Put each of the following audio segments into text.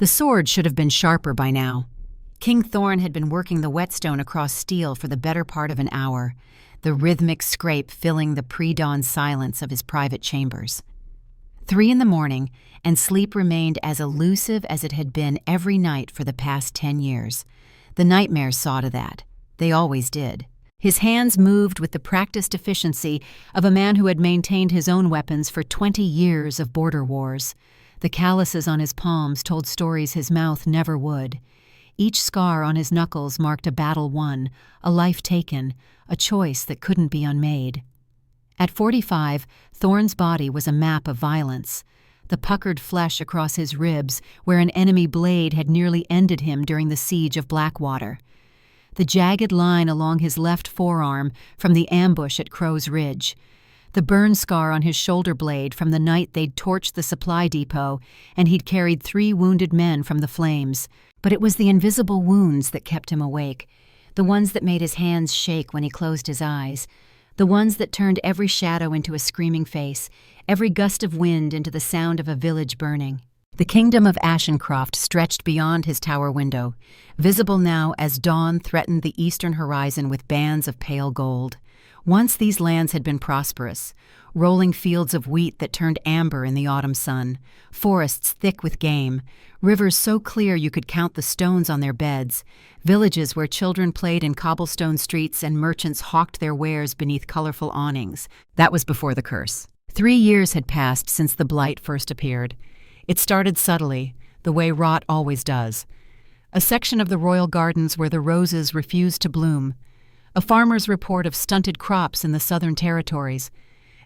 The sword should have been sharper by now. King Thorne had been working the whetstone across steel for the better part of an hour, the rhythmic scrape filling the pre-dawn silence of his private chambers. 3 in the morning, and sleep remained as elusive as it had been every night for the past 10 years. The nightmares saw to that. They always did. His hands moved with the practiced efficiency of a man who had maintained his own weapons for 20 years of border wars. The calluses on his palms told stories his mouth never would. Each scar on his knuckles marked a battle won, a life taken, a choice that couldn't be unmade. At 45, Thorne's body was a map of violence. The puckered flesh across his ribs, where an enemy blade had nearly ended him during the siege of Blackwater. The jagged line along his left forearm from the ambush at Crow's Ridge. The burn scar on his shoulder blade from the night they'd torched the supply depot and he'd carried 3 wounded men from the flames. But it was the invisible wounds that kept him awake, the ones that made his hands shake when he closed his eyes, the ones that turned every shadow into a screaming face, every gust of wind into the sound of a village burning. The kingdom of Ashencroft stretched beyond his tower window, visible now as dawn threatened the eastern horizon with bands of pale gold. Once these lands had been prosperous, rolling fields of wheat that turned amber in the autumn sun, forests thick with game, rivers so clear you could count the stones on their beds, villages where children played in cobblestone streets and merchants hawked their wares beneath colorful awnings. That was before the curse. 3 years had passed since the blight first appeared. It started subtly, the way rot always does. A section of the royal gardens where the roses refused to bloom. A farmer's report of stunted crops in the southern territories.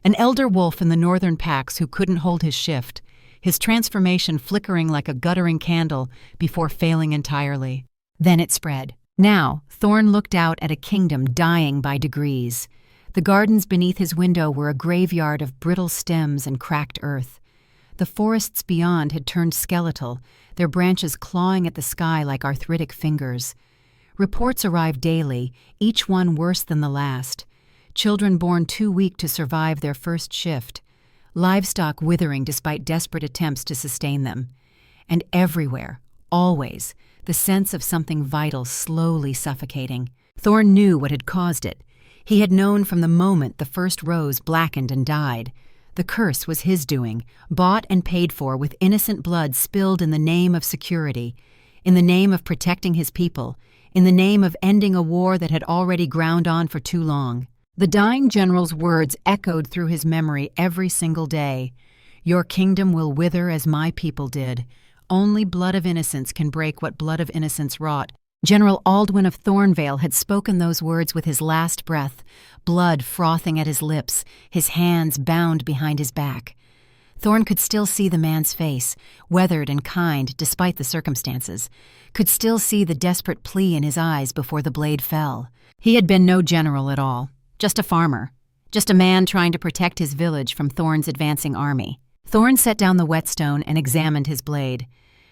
An elder wolf in the northern packs who couldn't hold his shift, his transformation flickering like a guttering candle before failing entirely. Then it spread. Now, Thorne looked out at a kingdom dying by degrees. The gardens beneath his window were a graveyard of brittle stems and cracked earth. The forests beyond had turned skeletal, their branches clawing at the sky like arthritic fingers. Reports arrived daily, each one worse than the last. Children born too weak to survive their first shift. Livestock withering despite desperate attempts to sustain them. And everywhere, always, the sense of something vital slowly suffocating. Thorne knew what had caused it. He had known from the moment the first rose blackened and died. The curse was his doing, bought and paid for with innocent blood spilled in the name of security, in the name of protecting his people, in the name of ending a war that had already ground on for too long. The dying general's words echoed through his memory every single day. "Your kingdom will wither as my people did. Only blood of innocence can break what blood of innocence wrought." General Aldwin of Thornvale had spoken those words with his last breath, blood frothing at his lips, his hands bound behind his back. Thorne could still see the man's face, weathered and kind despite the circumstances, could still see the desperate plea in his eyes before the blade fell. He had been no general at all, just a farmer, just a man trying to protect his village from Thorne's advancing army. Thorne set down the whetstone and examined his blade,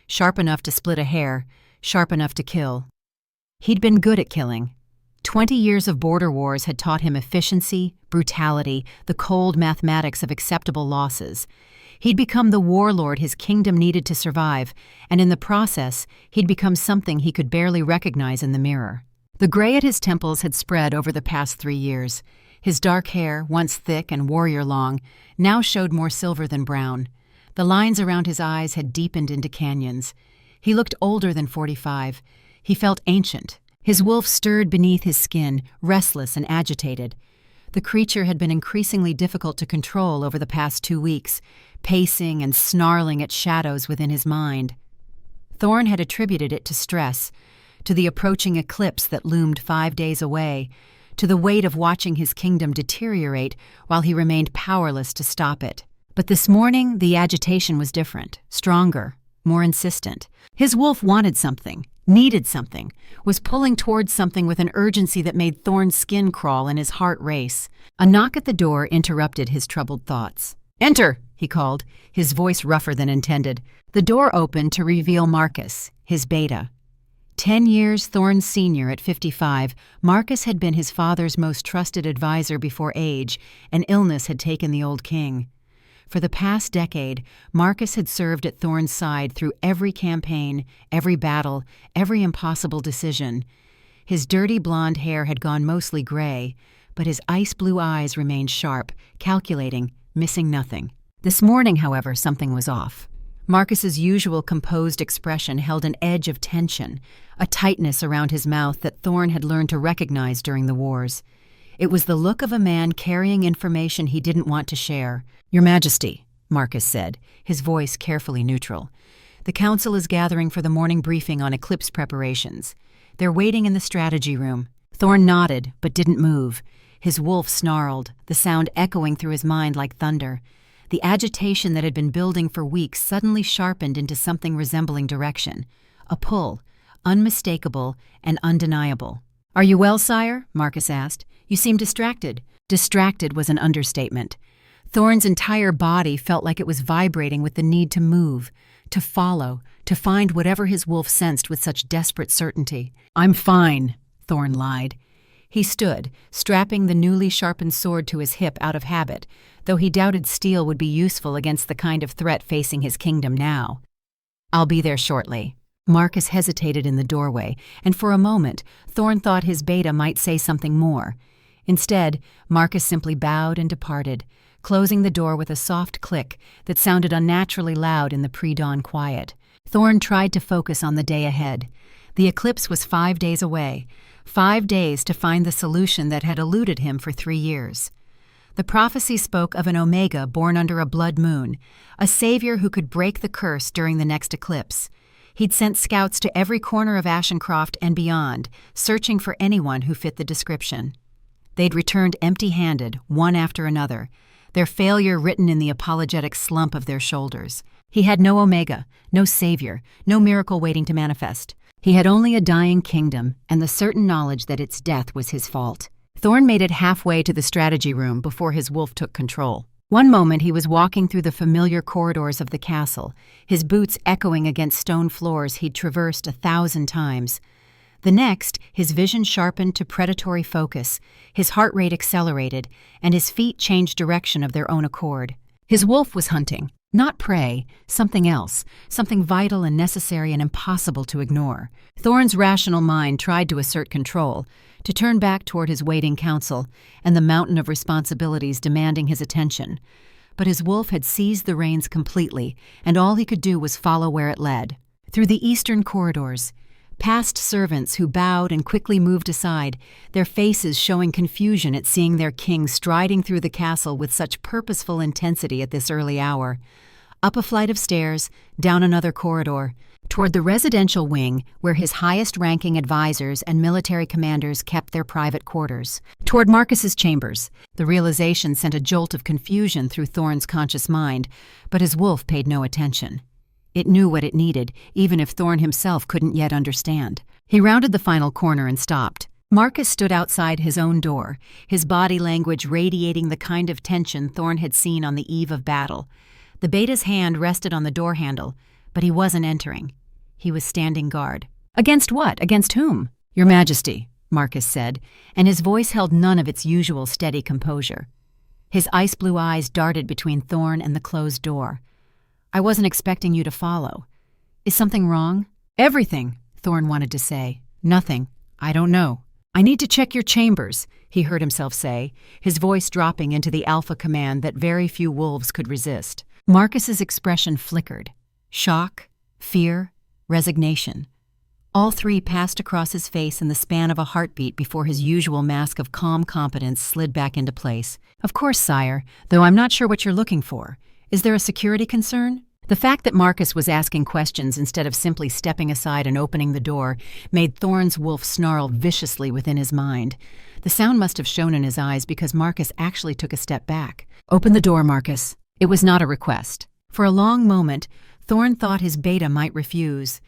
sharp enough to split a hair, sharp enough to kill. He'd been good at killing. 20 years of border wars had taught him efficiency, brutality, the cold mathematics of acceptable losses. He'd become the warlord his kingdom needed to survive, and in the process, he'd become something he could barely recognize in the mirror. The gray at his temples had spread over the past 3 years. His dark hair, once thick and warrior-long, now showed more silver than brown. The lines around his eyes had deepened into canyons. He looked older than 45. He felt ancient. His wolf stirred beneath his skin, restless and agitated. The creature had been increasingly difficult to control over the past 2 weeks, pacing and snarling at shadows within his mind. Thorne had attributed it to stress, to the approaching eclipse that loomed 5 days away, to the weight of watching his kingdom deteriorate while he remained powerless to stop it. But this morning, the agitation was different, stronger, more insistent. His wolf wanted something, needed something, was pulling towards something with an urgency that made Thorne's skin crawl and his heart race. A knock at the door interrupted his troubled thoughts. "Enter," he called, his voice rougher than intended. The door opened to reveal Marcus, his beta. 10 years Thorne's senior at 55, Marcus had been his father's most trusted advisor before age, and illness had taken the old king. For the past decade, Marcus had served at Thorne's side through every campaign, every battle, every impossible decision. His dirty blonde hair had gone mostly gray, but his ice-blue eyes remained sharp, calculating, missing nothing. This morning, however, something was off. Marcus's usual composed expression held an edge of tension, a tightness around his mouth that Thorne had learned to recognize during the wars. It was the look of a man carrying information he didn't want to share. "Your Majesty," Marcus said, his voice carefully neutral. "The Council is gathering for the morning briefing on eclipse preparations. They're waiting in the strategy room." Thorne nodded, but didn't move. His wolf snarled, the sound echoing through his mind like thunder. The agitation that had been building for weeks suddenly sharpened into something resembling direction. A pull, unmistakable and undeniable. "Are you well, sire?" Marcus asked. "You seem distracted." Distracted was an understatement. Thorne's entire body felt like it was vibrating with the need to move, to follow, to find whatever his wolf sensed with such desperate certainty. "I'm fine," Thorne lied. He stood, strapping the newly sharpened sword to his hip out of habit, though he doubted steel would be useful against the kind of threat facing his kingdom now. "I'll be there shortly." Marcus hesitated in the doorway, and for a moment, Thorne thought his beta might say something more. Instead, Marcus simply bowed and departed, closing the door with a soft click that sounded unnaturally loud in the pre-dawn quiet. Thorne tried to focus on the day ahead. The eclipse was 5 days away, 5 days to find the solution that had eluded him for 3 years. The prophecy spoke of an Omega born under a blood moon, a savior who could break the curse during the next eclipse. He'd sent scouts to every corner of Ashencroft and beyond, searching for anyone who fit the description. They'd returned empty-handed, one after another, their failure written in the apologetic slump of their shoulders. He had no Omega, no savior, no miracle waiting to manifest. He had only a dying kingdom and the certain knowledge that its death was his fault. Thorne made it halfway to the strategy room before his wolf took control. One moment he was walking through the familiar corridors of the castle, his boots echoing against stone floors he'd traversed 1,000 times. The next, his vision sharpened to predatory focus, his heart rate accelerated, and his feet changed direction of their own accord. His wolf was hunting, not prey, something else, something vital and necessary and impossible to ignore. Thorne's rational mind tried to assert control, to turn back toward his waiting council and the mountain of responsibilities demanding his attention. But his wolf had seized the reins completely, and all he could do was follow where it led. Through the eastern corridors, past servants who bowed and quickly moved aside, their faces showing confusion at seeing their king striding through the castle with such purposeful intensity at this early hour. Up a flight of stairs, down another corridor, toward the residential wing where his highest-ranking advisors and military commanders kept their private quarters. Toward Marcus's chambers. The realization sent a jolt of confusion through Thorne's conscious mind, but his wolf paid no attention. It knew what it needed, even if Thorne himself couldn't yet understand. He rounded the final corner and stopped. Marcus stood outside his own door, his body language radiating the kind of tension Thorne had seen on the eve of battle. The beta's hand rested on the door handle, but he wasn't entering. He was standing guard. "Against what? Against whom?" "Your Majesty," Marcus said, and his voice held none of its usual steady composure. His ice-blue eyes darted between Thorne and the closed door. "I wasn't expecting you to follow. Is something wrong?" "Everything," Thorne wanted to say. "Nothing. I don't know." "I need to check your chambers," he heard himself say, his voice dropping into the alpha command that very few wolves could resist. Marcus's expression flickered. Shock, fear, resignation. All three passed across his face in the span of a heartbeat before his usual mask of calm competence slid back into place. "Of course, sire, though I'm not sure what you're looking for. Is there a security concern?" The fact that Marcus was asking questions instead of simply stepping aside and opening the door made Thorne's wolf snarl viciously within his mind. The sound must have shown in his eyes because Marcus actually took a step back. "Open the door, Marcus." It was not a request. For a long moment, Thorne thought his beta might refuse.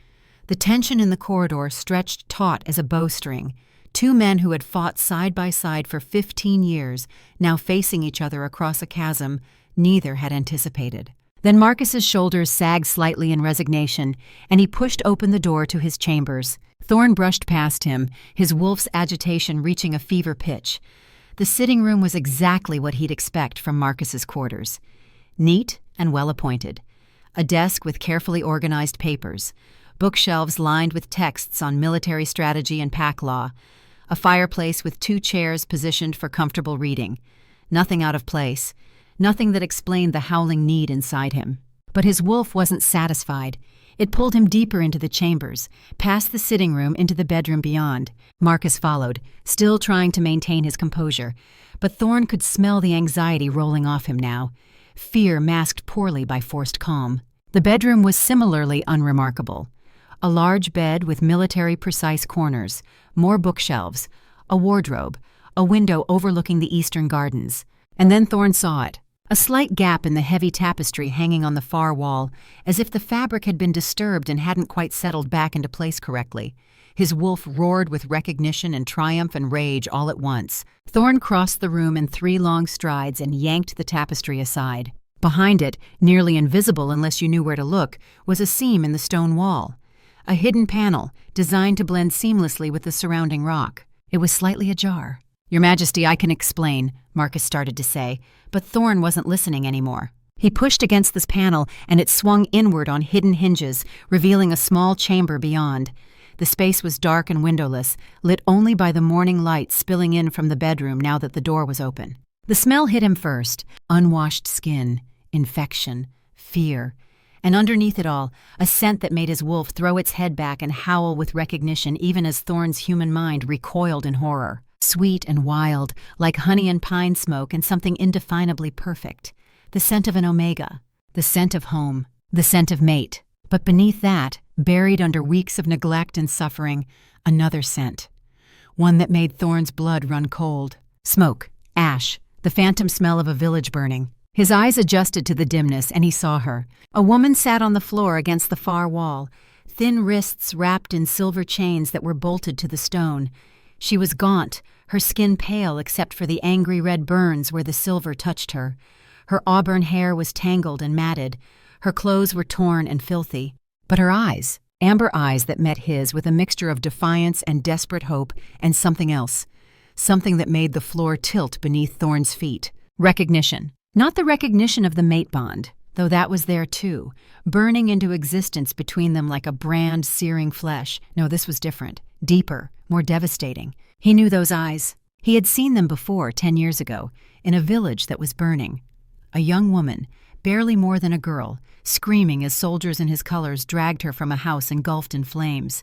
The tension in the corridor stretched taut as a bowstring. Two men who had fought side by side for 15 years, now facing each other across a chasm, neither had anticipated. Then Marcus's shoulders sagged slightly in resignation, and he pushed open the door to his chambers. Thorne brushed past him, his wolf's agitation reaching a fever pitch. The sitting room was exactly what he'd expect from Marcus's quarters. neat and well-appointed. A desk with carefully organized papers, bookshelves lined with texts on military strategy and pack law, a fireplace with 2 chairs positioned for comfortable reading. Nothing out of place, nothing that explained the howling need inside him. But his wolf wasn't satisfied. It pulled him deeper into the chambers, past the sitting room into the bedroom beyond. Marcus followed, still trying to maintain his composure, but Thorne could smell the anxiety rolling off him now, fear masked poorly by forced calm. The bedroom was similarly unremarkable. A large bed with military-precise corners, more bookshelves, a wardrobe, a window overlooking the eastern gardens. And then Thorne saw it. A slight gap in the heavy tapestry hanging on the far wall, as if the fabric had been disturbed and hadn't quite settled back into place correctly. His wolf roared with recognition and triumph and rage all at once. Thorne crossed the room in 3 long strides and yanked the tapestry aside. Behind it, nearly invisible unless you knew where to look, was a seam in the stone wall. A hidden panel, designed to blend seamlessly with the surrounding rock. It was slightly ajar. "Your Majesty, I can explain," Marcus started to say, but Thorne wasn't listening anymore. He pushed against this panel, and it swung inward on hidden hinges, revealing a small chamber beyond. The space was dark and windowless, lit only by the morning light spilling in from the bedroom now that the door was open. The smell hit him first: unwashed skin, infection, fear, and underneath it all, a scent that made his wolf throw its head back and howl with recognition even as Thorne's human mind recoiled in horror. Sweet and wild, like honey and pine smoke and something indefinably perfect. The scent of an omega, the scent of home, the scent of mate. But beneath that, buried under weeks of neglect and suffering, another scent. One that made Thorne's blood run cold. Smoke, ash, the phantom smell of a village burning. His eyes adjusted to the dimness, and he saw her. A woman sat on the floor against the far wall, thin wrists wrapped in silver chains that were bolted to the stone. She was gaunt, her skin pale except for the angry red burns where the silver touched her. Her auburn hair was tangled and matted. Her clothes were torn and filthy. But her eyes, amber eyes that met his with a mixture of defiance and desperate hope and something else. Something that made the floor tilt beneath Thorne's feet. Recognition. Not the recognition of the mate bond, though that was there too, burning into existence between them like a brand searing flesh. No, this was different. Deeper, more devastating. He knew those eyes. He had seen them before, 10 years ago, in a village that was burning. A young woman, barely more than a girl, screaming as soldiers in his colors dragged her from a house engulfed in flames.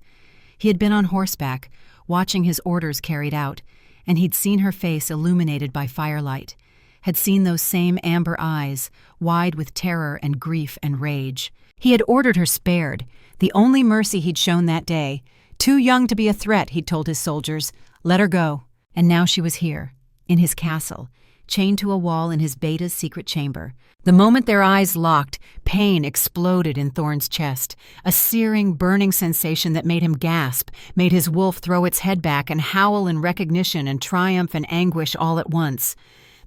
He had been on horseback, watching his orders carried out, and he'd seen her face illuminated by firelight, had seen those same amber eyes, wide with terror and grief and rage. He had ordered her spared, the only mercy he'd shown that day. Too young to be a threat, he'd told his soldiers. Let her go. And now she was here, in his castle, chained to a wall in his beta's secret chamber. The moment their eyes locked, pain exploded in Thorne's chest, a searing, burning sensation that made him gasp, made his wolf throw its head back and howl in recognition and triumph and anguish all at once.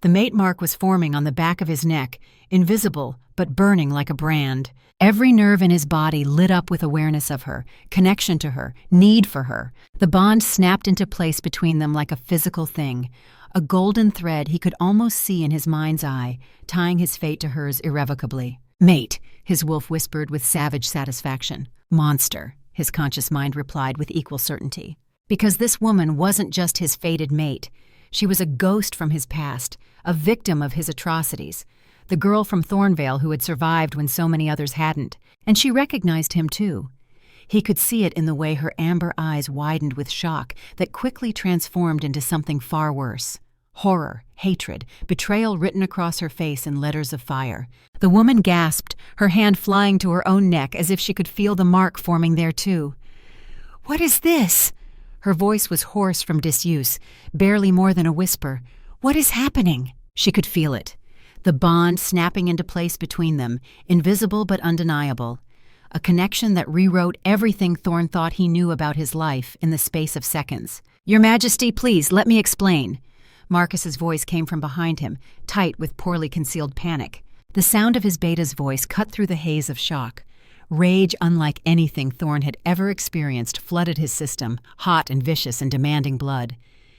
The mate mark was forming on the back of his neck, invisible but burning like a brand. Every nerve in his body lit up with awareness of her, connection to her, need for her. The bond snapped into place between them like a physical thing, a golden thread he could almost see in his mind's eye, tying his fate to hers irrevocably. "Mate," his wolf whispered with savage satisfaction. "Monster," his conscious mind replied with equal certainty. Because this woman wasn't just his fated mate. She was a ghost from his past, a victim of his atrocities. The girl from Thornvale who had survived when so many others hadn't, and she recognized him too. He could see it in the way her amber eyes widened with shock that quickly transformed into something far worse. Horror, hatred, betrayal written across her face in letters of fire. The woman gasped, her hand flying to her own neck as if she could feel the mark forming there too. "What is this?" Her voice was hoarse from disuse, barely more than a whisper. "What is happening?" She could feel it. The bond snapping into place between them, invisible but undeniable. A connection that rewrote everything Thorne thought he knew about his life in the space of seconds. "Your Majesty, please, let me explain." Marcus's voice came from behind him, tight with poorly concealed panic. The sound of his beta's voice cut through the haze of shock. Rage unlike anything Thorne had ever experienced flooded his system, hot and vicious and demanding blood.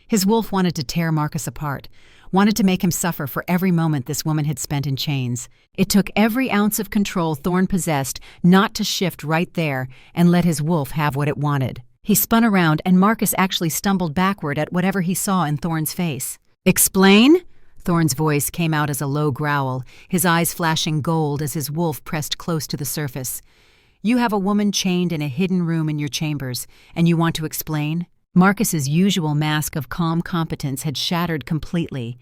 His wolf wanted to tear Marcus apart, wanted to make him suffer for every moment this woman had spent in chains. It took every ounce of control Thorne possessed not to shift right there and let his wolf have what it wanted. He spun around and Marcus actually stumbled backward at whatever he saw in Thorne's face. "Explain?" Thorne's voice came out as a low growl, his eyes flashing gold as his wolf pressed close to the surface. "You have a woman chained in a hidden room in your chambers, and you want to explain?" Marcus's usual mask of calm competence had shattered completely.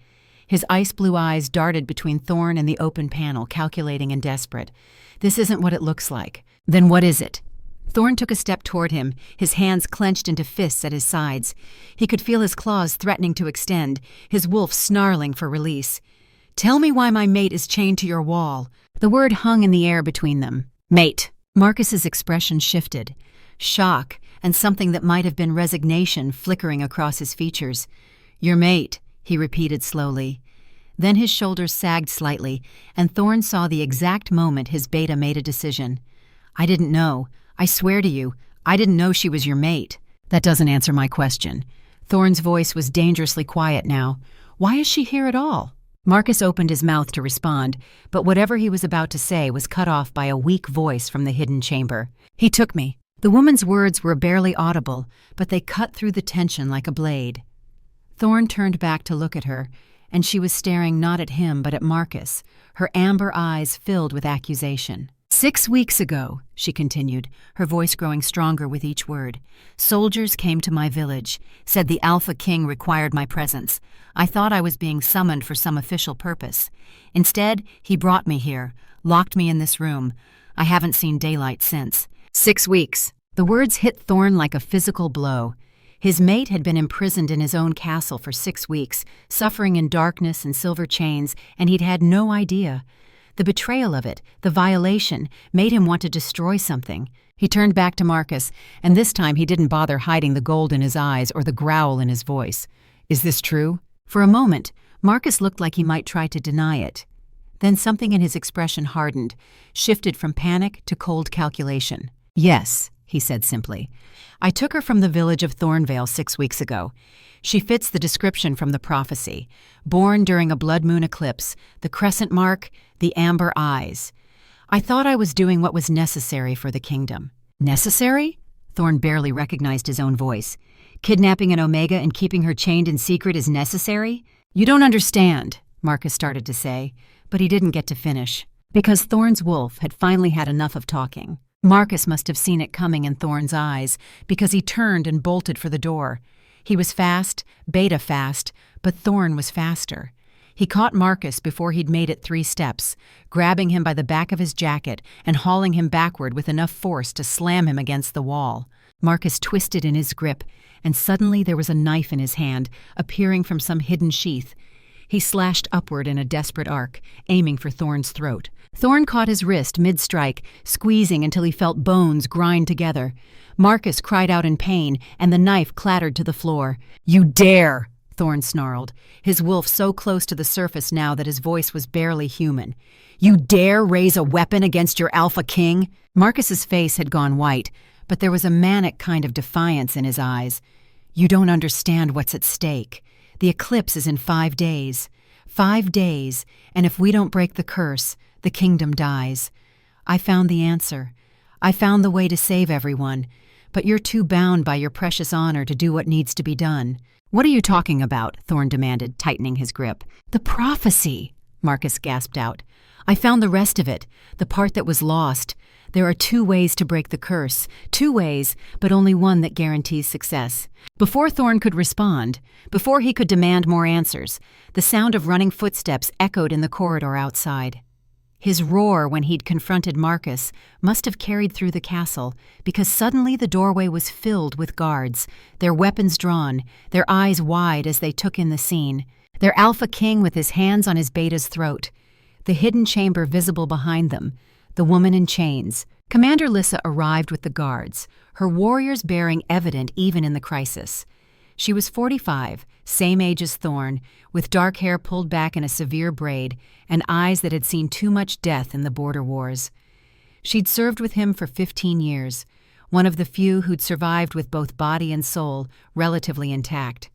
His ice-blue eyes darted between Thorne and the open panel, calculating and desperate. "This isn't what it looks like." "Then what is it?" Thorne took a step toward him, his hands clenched into fists at his sides. He could feel his claws threatening to extend, his wolf snarling for release. "Tell me why my mate is chained to your wall." The word hung in the air between them. "Mate." Marcus's expression shifted. Shock, and something that might have been resignation flickering across his features. "Your mate," he repeated slowly. Then his shoulders sagged slightly, and Thorne saw the exact moment his beta made a decision. "I didn't know. I swear to you, I didn't know she was your mate." "That doesn't answer my question." Thorne's voice was dangerously quiet now. "Why is she here at all?" Marcus opened his mouth to respond, but whatever he was about to say was cut off by a weak voice from the hidden chamber. "He took me." The woman's words were barely audible, but they cut through the tension like a blade. Thorne turned back to look at her, and she was staring not at him but at Marcus, her amber eyes filled with accusation. "6 weeks ago," she continued, her voice growing stronger with each word, "soldiers came to my village, said the Alpha King required my presence. I thought I was being summoned for some official purpose. Instead, he brought me here, locked me in this room. I haven't seen daylight since. 6 weeks. The words hit Thorne like a physical blow. His mate had been imprisoned in his own castle for 6 weeks, suffering in darkness and silver chains, and he'd had no idea. The betrayal of it, the violation, made him want to destroy something. He turned back to Marcus, and this time he didn't bother hiding the gold in his eyes or the growl in his voice. "Is this true?" For a moment, Marcus looked like he might try to deny it. Then something in his expression hardened, shifted from panic to cold calculation. "Yes," he said simply. "I took her from the village of Thornvale 6 weeks ago. She fits the description from the prophecy. Born during a blood moon eclipse, the crescent mark, the amber eyes. I thought I was doing what was necessary for the kingdom." "Necessary?" Thorne barely recognized his own voice. "Kidnapping an Omega and keeping her chained in secret is necessary?" "You don't understand," Marcus started to say, but he didn't get to finish, because Thorne's wolf had finally had enough of talking. Marcus must have seen it coming in Thorne's eyes, because he turned and bolted for the door. He was fast, beta fast, but Thorne was faster. He caught Marcus before he'd made it 3 steps, grabbing him by the back of his jacket and hauling him backward with enough force to slam him against the wall. Marcus twisted in his grip, and suddenly there was a knife in his hand, appearing from some hidden sheath. He slashed upward in a desperate arc, aiming for Thorne's throat. Thorne caught his wrist mid-strike, squeezing until he felt bones grind together. Marcus cried out in pain, and the knife clattered to the floor. "You dare!" Thorne snarled, his wolf so close to the surface now that his voice was barely human. "You dare raise a weapon against your Alpha King?" Marcus's face had gone white, but there was a manic kind of defiance in his eyes. "You don't understand what's at stake. The eclipse is in 5 days. 5 days, and if we don't break the curse, the kingdom dies. I found the answer. I found the way to save everyone, but you're too bound by your precious honor to do what needs to be done." "What are you talking about?" Thorne demanded, tightening his grip. "The prophecy," Marcus gasped out. "I found the rest of it, the part that was lost. There are 2 ways to break the curse, 2 ways, but only one that guarantees success." Before Thorne could respond, before he could demand more answers, the sound of running footsteps echoed in the corridor outside. His roar when he'd confronted Marcus must have carried through the castle, because suddenly the doorway was filled with guards, their weapons drawn, their eyes wide as they took in the scene, their Alpha King with his hands on his beta's throat, the hidden chamber visible behind them, the woman in chains. Commander Lissa arrived with the guards, her warriors bearing evident even in the crisis. She was 45, same age as Thorne, with dark hair pulled back in a severe braid and eyes that had seen too much death in the border wars. She'd served with him for 15 years, one of the few who'd survived with both body and soul relatively intact.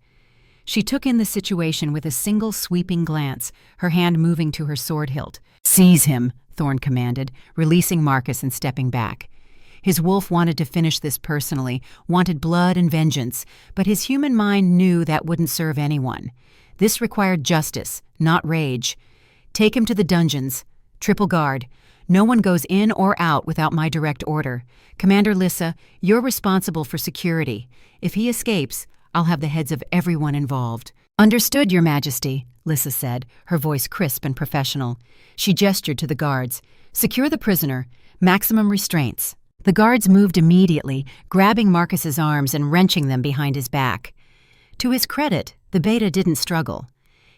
She took in the situation with a single sweeping glance, her hand moving to her sword hilt. "Seize him," Thorne commanded, releasing Marcus and stepping back. His wolf wanted to finish this personally, wanted blood and vengeance, but his human mind knew that wouldn't serve anyone. This required justice, not rage. "Take him to the dungeons. Triple guard. No one goes in or out without my direct order. Commander Lyssa, you're responsible for security. If he escapes, I'll have the heads of everyone involved." "Understood, Your Majesty," Lyssa said, her voice crisp and professional. She gestured to the guards. "Secure the prisoner. Maximum restraints." The guards moved immediately, grabbing Marcus's arms and wrenching them behind his back. To his credit, the beta didn't struggle.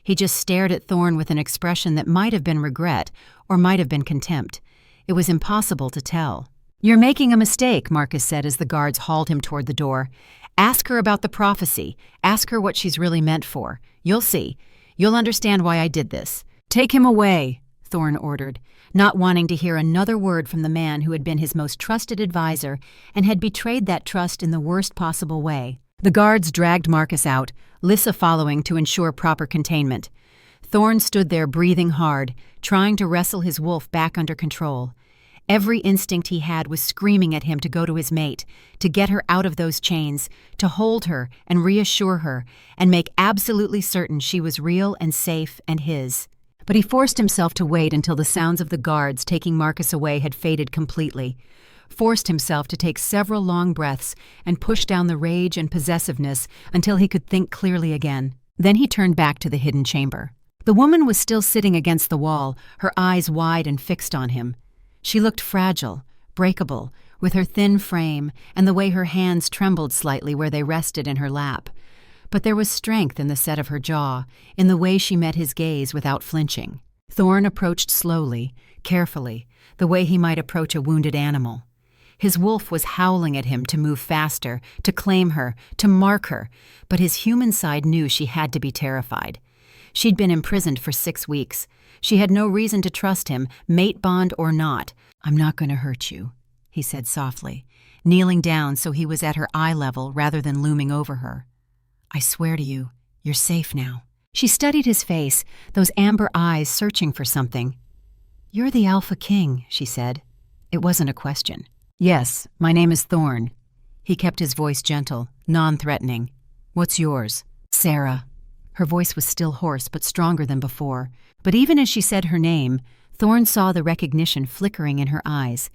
He just stared at Thorne with an expression that might have been regret or might have been contempt. It was impossible to tell. "You're making a mistake," Marcus said as the guards hauled him toward the door. "Ask her about the prophecy. Ask her what she's really meant for. You'll see. You'll understand why I did this." "Take him away," Thorne ordered, not wanting to hear another word from the man who had been his most trusted advisor and had betrayed that trust in the worst possible way. The guards dragged Marcus out, Lyssa following to ensure proper containment. Thorne stood there breathing hard, trying to wrestle his wolf back under control. Every instinct he had was screaming at him to go to his mate, to get her out of those chains, to hold her and reassure her, and make absolutely certain she was real and safe and his. But he forced himself to wait until the sounds of the guards taking Marcus away had faded completely, forced himself to take several long breaths and push down the rage and possessiveness until he could think clearly again. Then he turned back to the hidden chamber. The woman was still sitting against the wall, her eyes wide and fixed on him. She looked fragile, breakable, with her thin frame and the way her hands trembled slightly where they rested in her lap. But there was strength in the set of her jaw, in the way she met his gaze without flinching. Thorne approached slowly, carefully, the way he might approach a wounded animal. His wolf was howling at him to move faster, to claim her, to mark her, but his human side knew she had to be terrified. She'd been imprisoned for 6 weeks. She had no reason to trust him, mate bond or not. "I'm not going to hurt you," he said softly, kneeling down so he was at her eye level rather than looming over her. "I swear to you, you're safe now." She studied his face, those amber eyes searching for something. "You're the Alpha King," she said. It wasn't a question. "Yes, my name is Thorne." He kept his voice gentle, non-threatening. "What's yours?" "Sarah." Her voice was still hoarse but stronger than before. But even as she said her name, Thorne saw the recognition flickering in her eyes,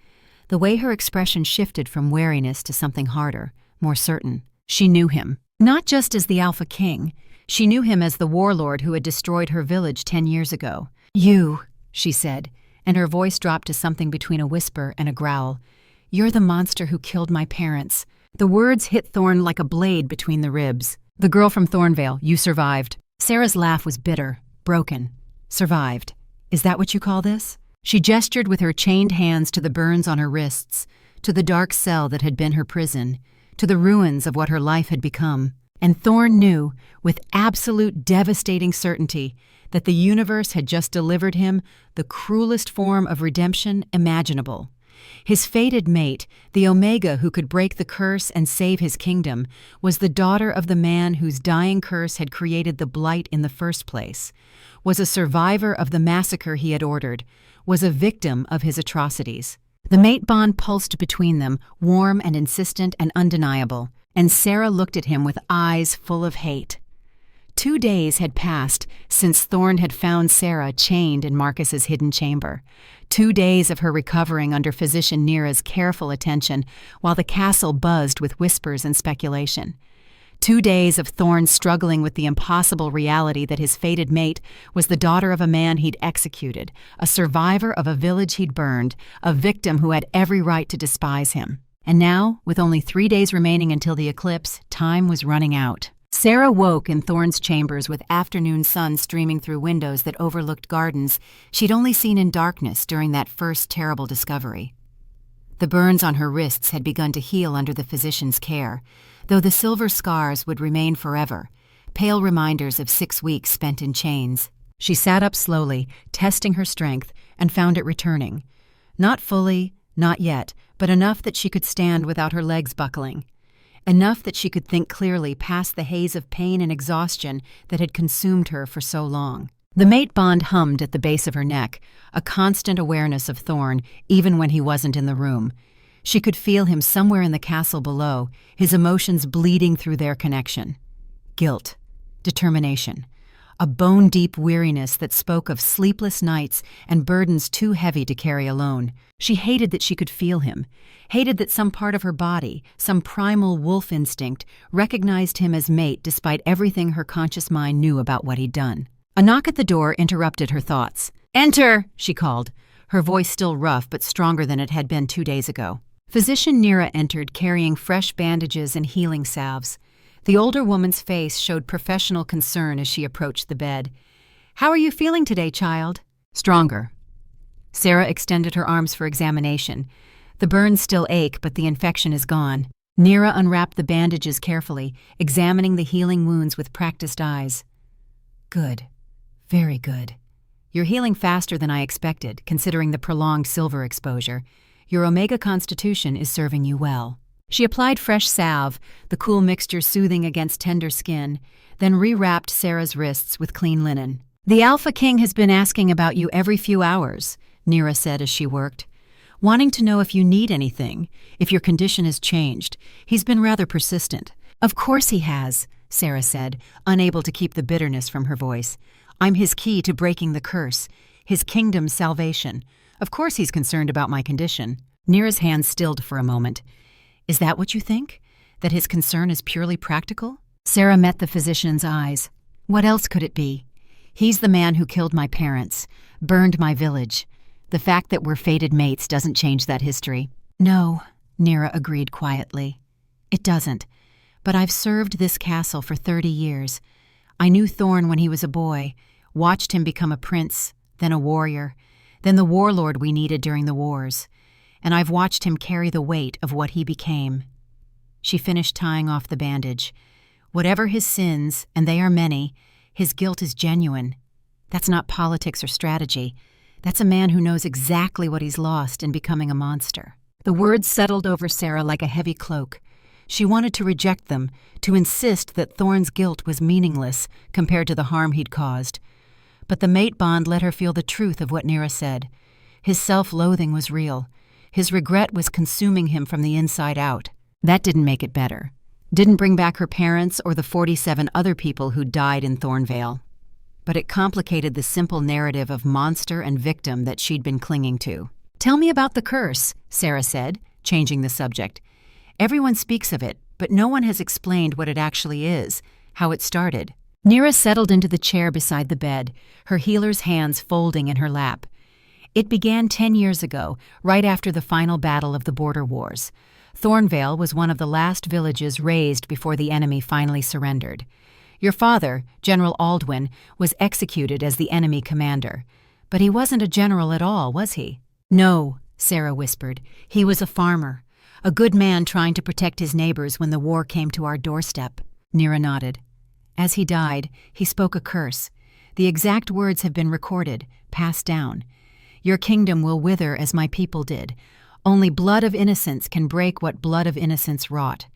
the way her expression shifted from wariness to something harder, more certain. She knew him. Not just as the Alpha King. She knew him as the warlord who had destroyed her village 10 years ago. "You," she said, and her voice dropped to something between a whisper and a growl. "You're the monster who killed my parents." The words hit Thorne like a blade between the ribs. "The girl from Thornvale, you survived." Sarah's laugh was bitter, broken. "Survived. Is that what you call this?" She gestured with her chained hands to the burns on her wrists, to the dark cell that had been her prison, to the ruins of what her life had become. And Thorne knew, with absolute devastating certainty, that the universe had just delivered him the cruelest form of redemption imaginable. His fated mate, the Omega who could break the curse and save his kingdom, was the daughter of the man whose dying curse had created the blight in the first place, was a survivor of the massacre he had ordered, was a victim of his atrocities. The mate bond pulsed between them, warm and insistent and undeniable, and Sarah looked at him with eyes full of hate. 2 days had passed since Thorne had found Sarah chained in Marcus's hidden chamber. 2 days of her recovering under Physician Nira's careful attention while the castle buzzed with whispers and speculation. 2 days of Thorne struggling with the impossible reality that his fated mate was the daughter of a man he'd executed, a survivor of a village he'd burned, a victim who had every right to despise him. And now, with only 3 days remaining until the eclipse, time was running out. Sarah woke in Thorne's chambers with afternoon sun streaming through windows that overlooked gardens she'd only seen in darkness during that first terrible discovery. The burns on her wrists had begun to heal under the physician's care, though the silver scars would remain forever, pale reminders of 6 weeks spent in chains. She sat up slowly, testing her strength, and found it returning. Not fully, not yet, but enough that she could stand without her legs buckling. enough that she could think clearly past the haze of pain and exhaustion that had consumed her for so long. The mate bond hummed at the base of her neck, a constant awareness of Thorne, even when he wasn't in the room. She could feel him somewhere in the castle below, his emotions bleeding through their connection. Guilt, determination, a bone-deep weariness that spoke of sleepless nights and burdens too heavy to carry alone. She hated that she could feel him, hated that some part of her body, some primal wolf instinct, recognized him as mate despite everything her conscious mind knew about what he'd done. A knock at the door interrupted her thoughts. "Enter!" she called, her voice still rough but stronger than it had been 2 days ago. Physician Nira entered carrying fresh bandages and healing salves. The older woman's face showed professional concern as she approached the bed. "How are you feeling today, child?" "Stronger." Sarah extended her arms for examination. The burns still ache, but the infection is gone. Nira unwrapped the bandages carefully, examining the healing wounds with practiced eyes. "Good. Very good. You're healing faster than I expected, considering the prolonged silver exposure. Your omega constitution is serving you well." She applied fresh salve, the cool mixture soothing against tender skin, then rewrapped Sarah's wrists with clean linen. "The Alpha King has been asking about you every few hours," Nira said as she worked. "Wanting to know if you need anything, if your condition has changed. He's been rather persistent." "Of course he has," Sarah said, unable to keep the bitterness from her voice. "I'm his key to breaking the curse, his kingdom's salvation. Of course he's concerned about my condition." Nira's hand stilled for a moment. "Is that what you think? That his concern is purely practical?" Sarah met the physician's eyes. "What else could it be? He's the man who killed my parents, burned my village. The fact that we're fated mates doesn't change that history." "No," Nira agreed quietly. "It doesn't. But I've served this castle for 30 years. I knew Thorne when he was a boy, watched him become a prince, then a warrior, then the warlord we needed during the wars. And I've watched him carry the weight of what he became." She finished tying off the bandage. "Whatever his sins, and they are many, his guilt is genuine. That's not politics or strategy. That's a man who knows exactly what he's lost in becoming a monster." The words settled over Sarah like a heavy cloak. She wanted to reject them, to insist that Thorne's guilt was meaningless compared to the harm he'd caused. But the mate bond let her feel the truth of what Nira said. His self-loathing was real. His regret was consuming him from the inside out. That didn't make it better. Didn't bring back her parents or the 47 other people who died in Thornvale. But it complicated the simple narrative of monster and victim that she'd been clinging to. "Tell me about the curse," Sarah said, changing the subject. "Everyone speaks of it, but no one has explained what it actually is, how it started." Nira settled into the chair beside the bed, her healer's hands folding in her lap. "It began 10 years ago, right after the final battle of the border wars. Thornvale was one of the last villages razed before the enemy finally surrendered. Your father, General Aldwin, was executed as the enemy commander. But he wasn't a general at all, was he?" "No," Sarah whispered. "He was a farmer, a good man trying to protect his neighbors when the war came to our doorstep." Nira nodded. "As he died, he spoke a curse. The exact words have been recorded, passed down. 'Your kingdom will wither as my people did. Only blood of innocence can break what blood of innocence wrought.'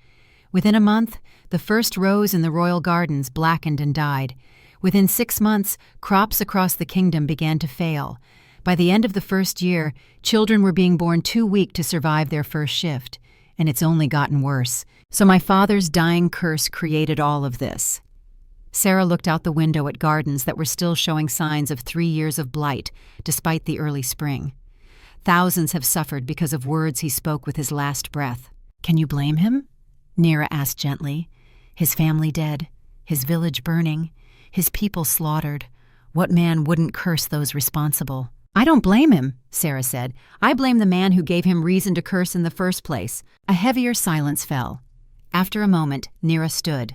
Within a month, the first rose in the royal gardens blackened and died. Within 6 months, crops across the kingdom began to fail. By the end of the first year, children were being born too weak to survive their first shift. And it's only gotten worse. So my father's dying curse created all of this." Sarah looked out the window at gardens that were still showing signs of 3 years of blight, despite the early spring. Thousands have suffered because of words he spoke with his last breath. "Can you blame him?" Nira asked gently. "His family dead, his village burning, his people slaughtered. What man wouldn't curse those responsible?" "I don't blame him," Sarah said. "I blame the man who gave him reason to curse in the first place." A heavier silence fell. After a moment, Nira stood.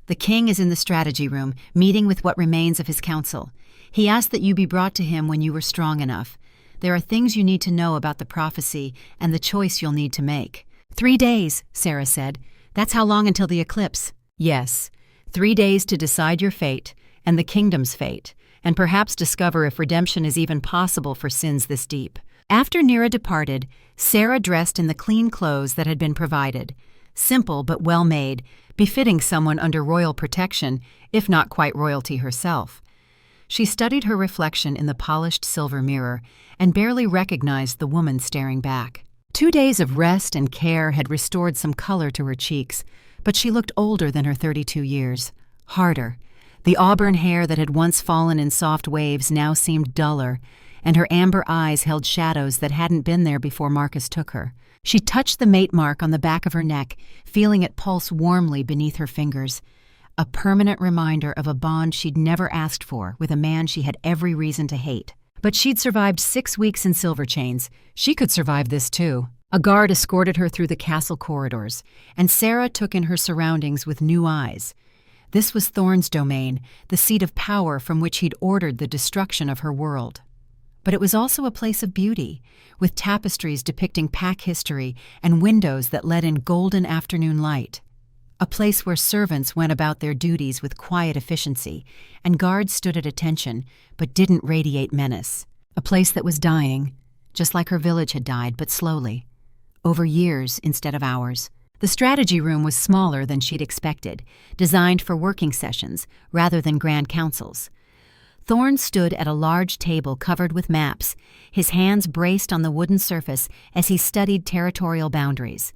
"The king is in the strategy room, meeting with what remains of his council. He asked that you be brought to him when you were strong enough. There are things you need to know about the prophecy and the choice you'll need to make." 3 days, Sarah said. "That's how long until the eclipse?" "Yes. 3 days to decide your fate, and the kingdom's fate, and perhaps discover if redemption is even possible for sins this deep." After Nira departed, Sarah dressed in the clean clothes that had been provided. simple but well-made, befitting someone under royal protection, if not quite royalty herself. She studied her reflection in the polished silver mirror and barely recognized the woman staring back. 2 days of rest and care had restored some color to her cheeks, but she looked older than her 32 years, harder. The auburn hair that had once fallen in soft waves now seemed duller, and her amber eyes held shadows that hadn't been there before Marcus took her. She touched the mate mark on the back of her neck, feeling it pulse warmly beneath her fingers, a permanent reminder of a bond she'd never asked for with a man she had every reason to hate. But she'd survived 6 weeks in silver chains. She could survive this too. A guard escorted her through the castle corridors, and Sarah took in her surroundings with new eyes. This was Thorne's domain, the seat of power from which he'd ordered the destruction of her world. But it was also a place of beauty, with tapestries depicting pack history and windows that let in golden afternoon light. A place where servants went about their duties with quiet efficiency, and guards stood at attention but didn't radiate menace. A place that was dying, just like her village had died, but slowly, over years instead of hours. The strategy room was smaller than she'd expected, designed for working sessions rather than grand councils. Thorne stood at a large table covered with maps, his hands braced on the wooden surface as he studied territorial boundaries.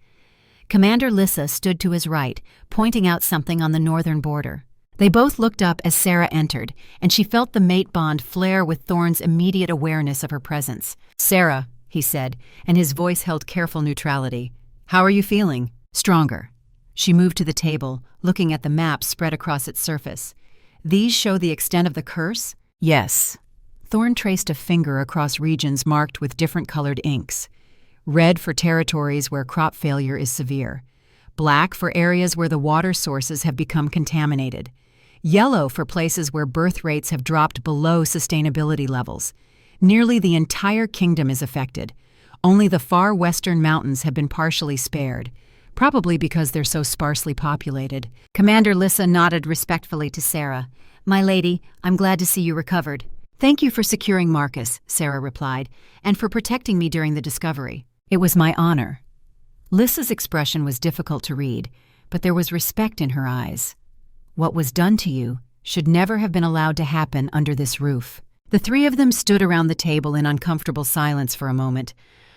Commander Lyssa stood to his right, pointing out something on the northern border. They both looked up as Sarah entered, and she felt the mate bond flare with Thorne's immediate awareness of her presence. "Sarah," he said, and his voice held careful neutrality. "How are you feeling?" "Stronger." She moved to the table, looking at the maps spread across its surface. "These show the extent of the curse?" "Yes." Thorne traced a finger across regions marked with different colored inks. Red for territories where crop failure is severe. Black for areas where the water sources have become contaminated. Yellow for places where birth rates have dropped below sustainability levels. Nearly the entire kingdom is affected. Only the far western mountains have been partially spared, probably because they're so sparsely populated. Commander Lyssa nodded respectfully to Sarah. "My lady, I'm glad to see you recovered." "Thank you for securing Marcus," Sarah replied, "and for protecting me during the discovery." "It was my honor." Lyssa's expression was difficult to read, but there was respect in her eyes. "What was done to you should never have been allowed to happen under this roof." The three of them stood around the table in uncomfortable silence for a moment.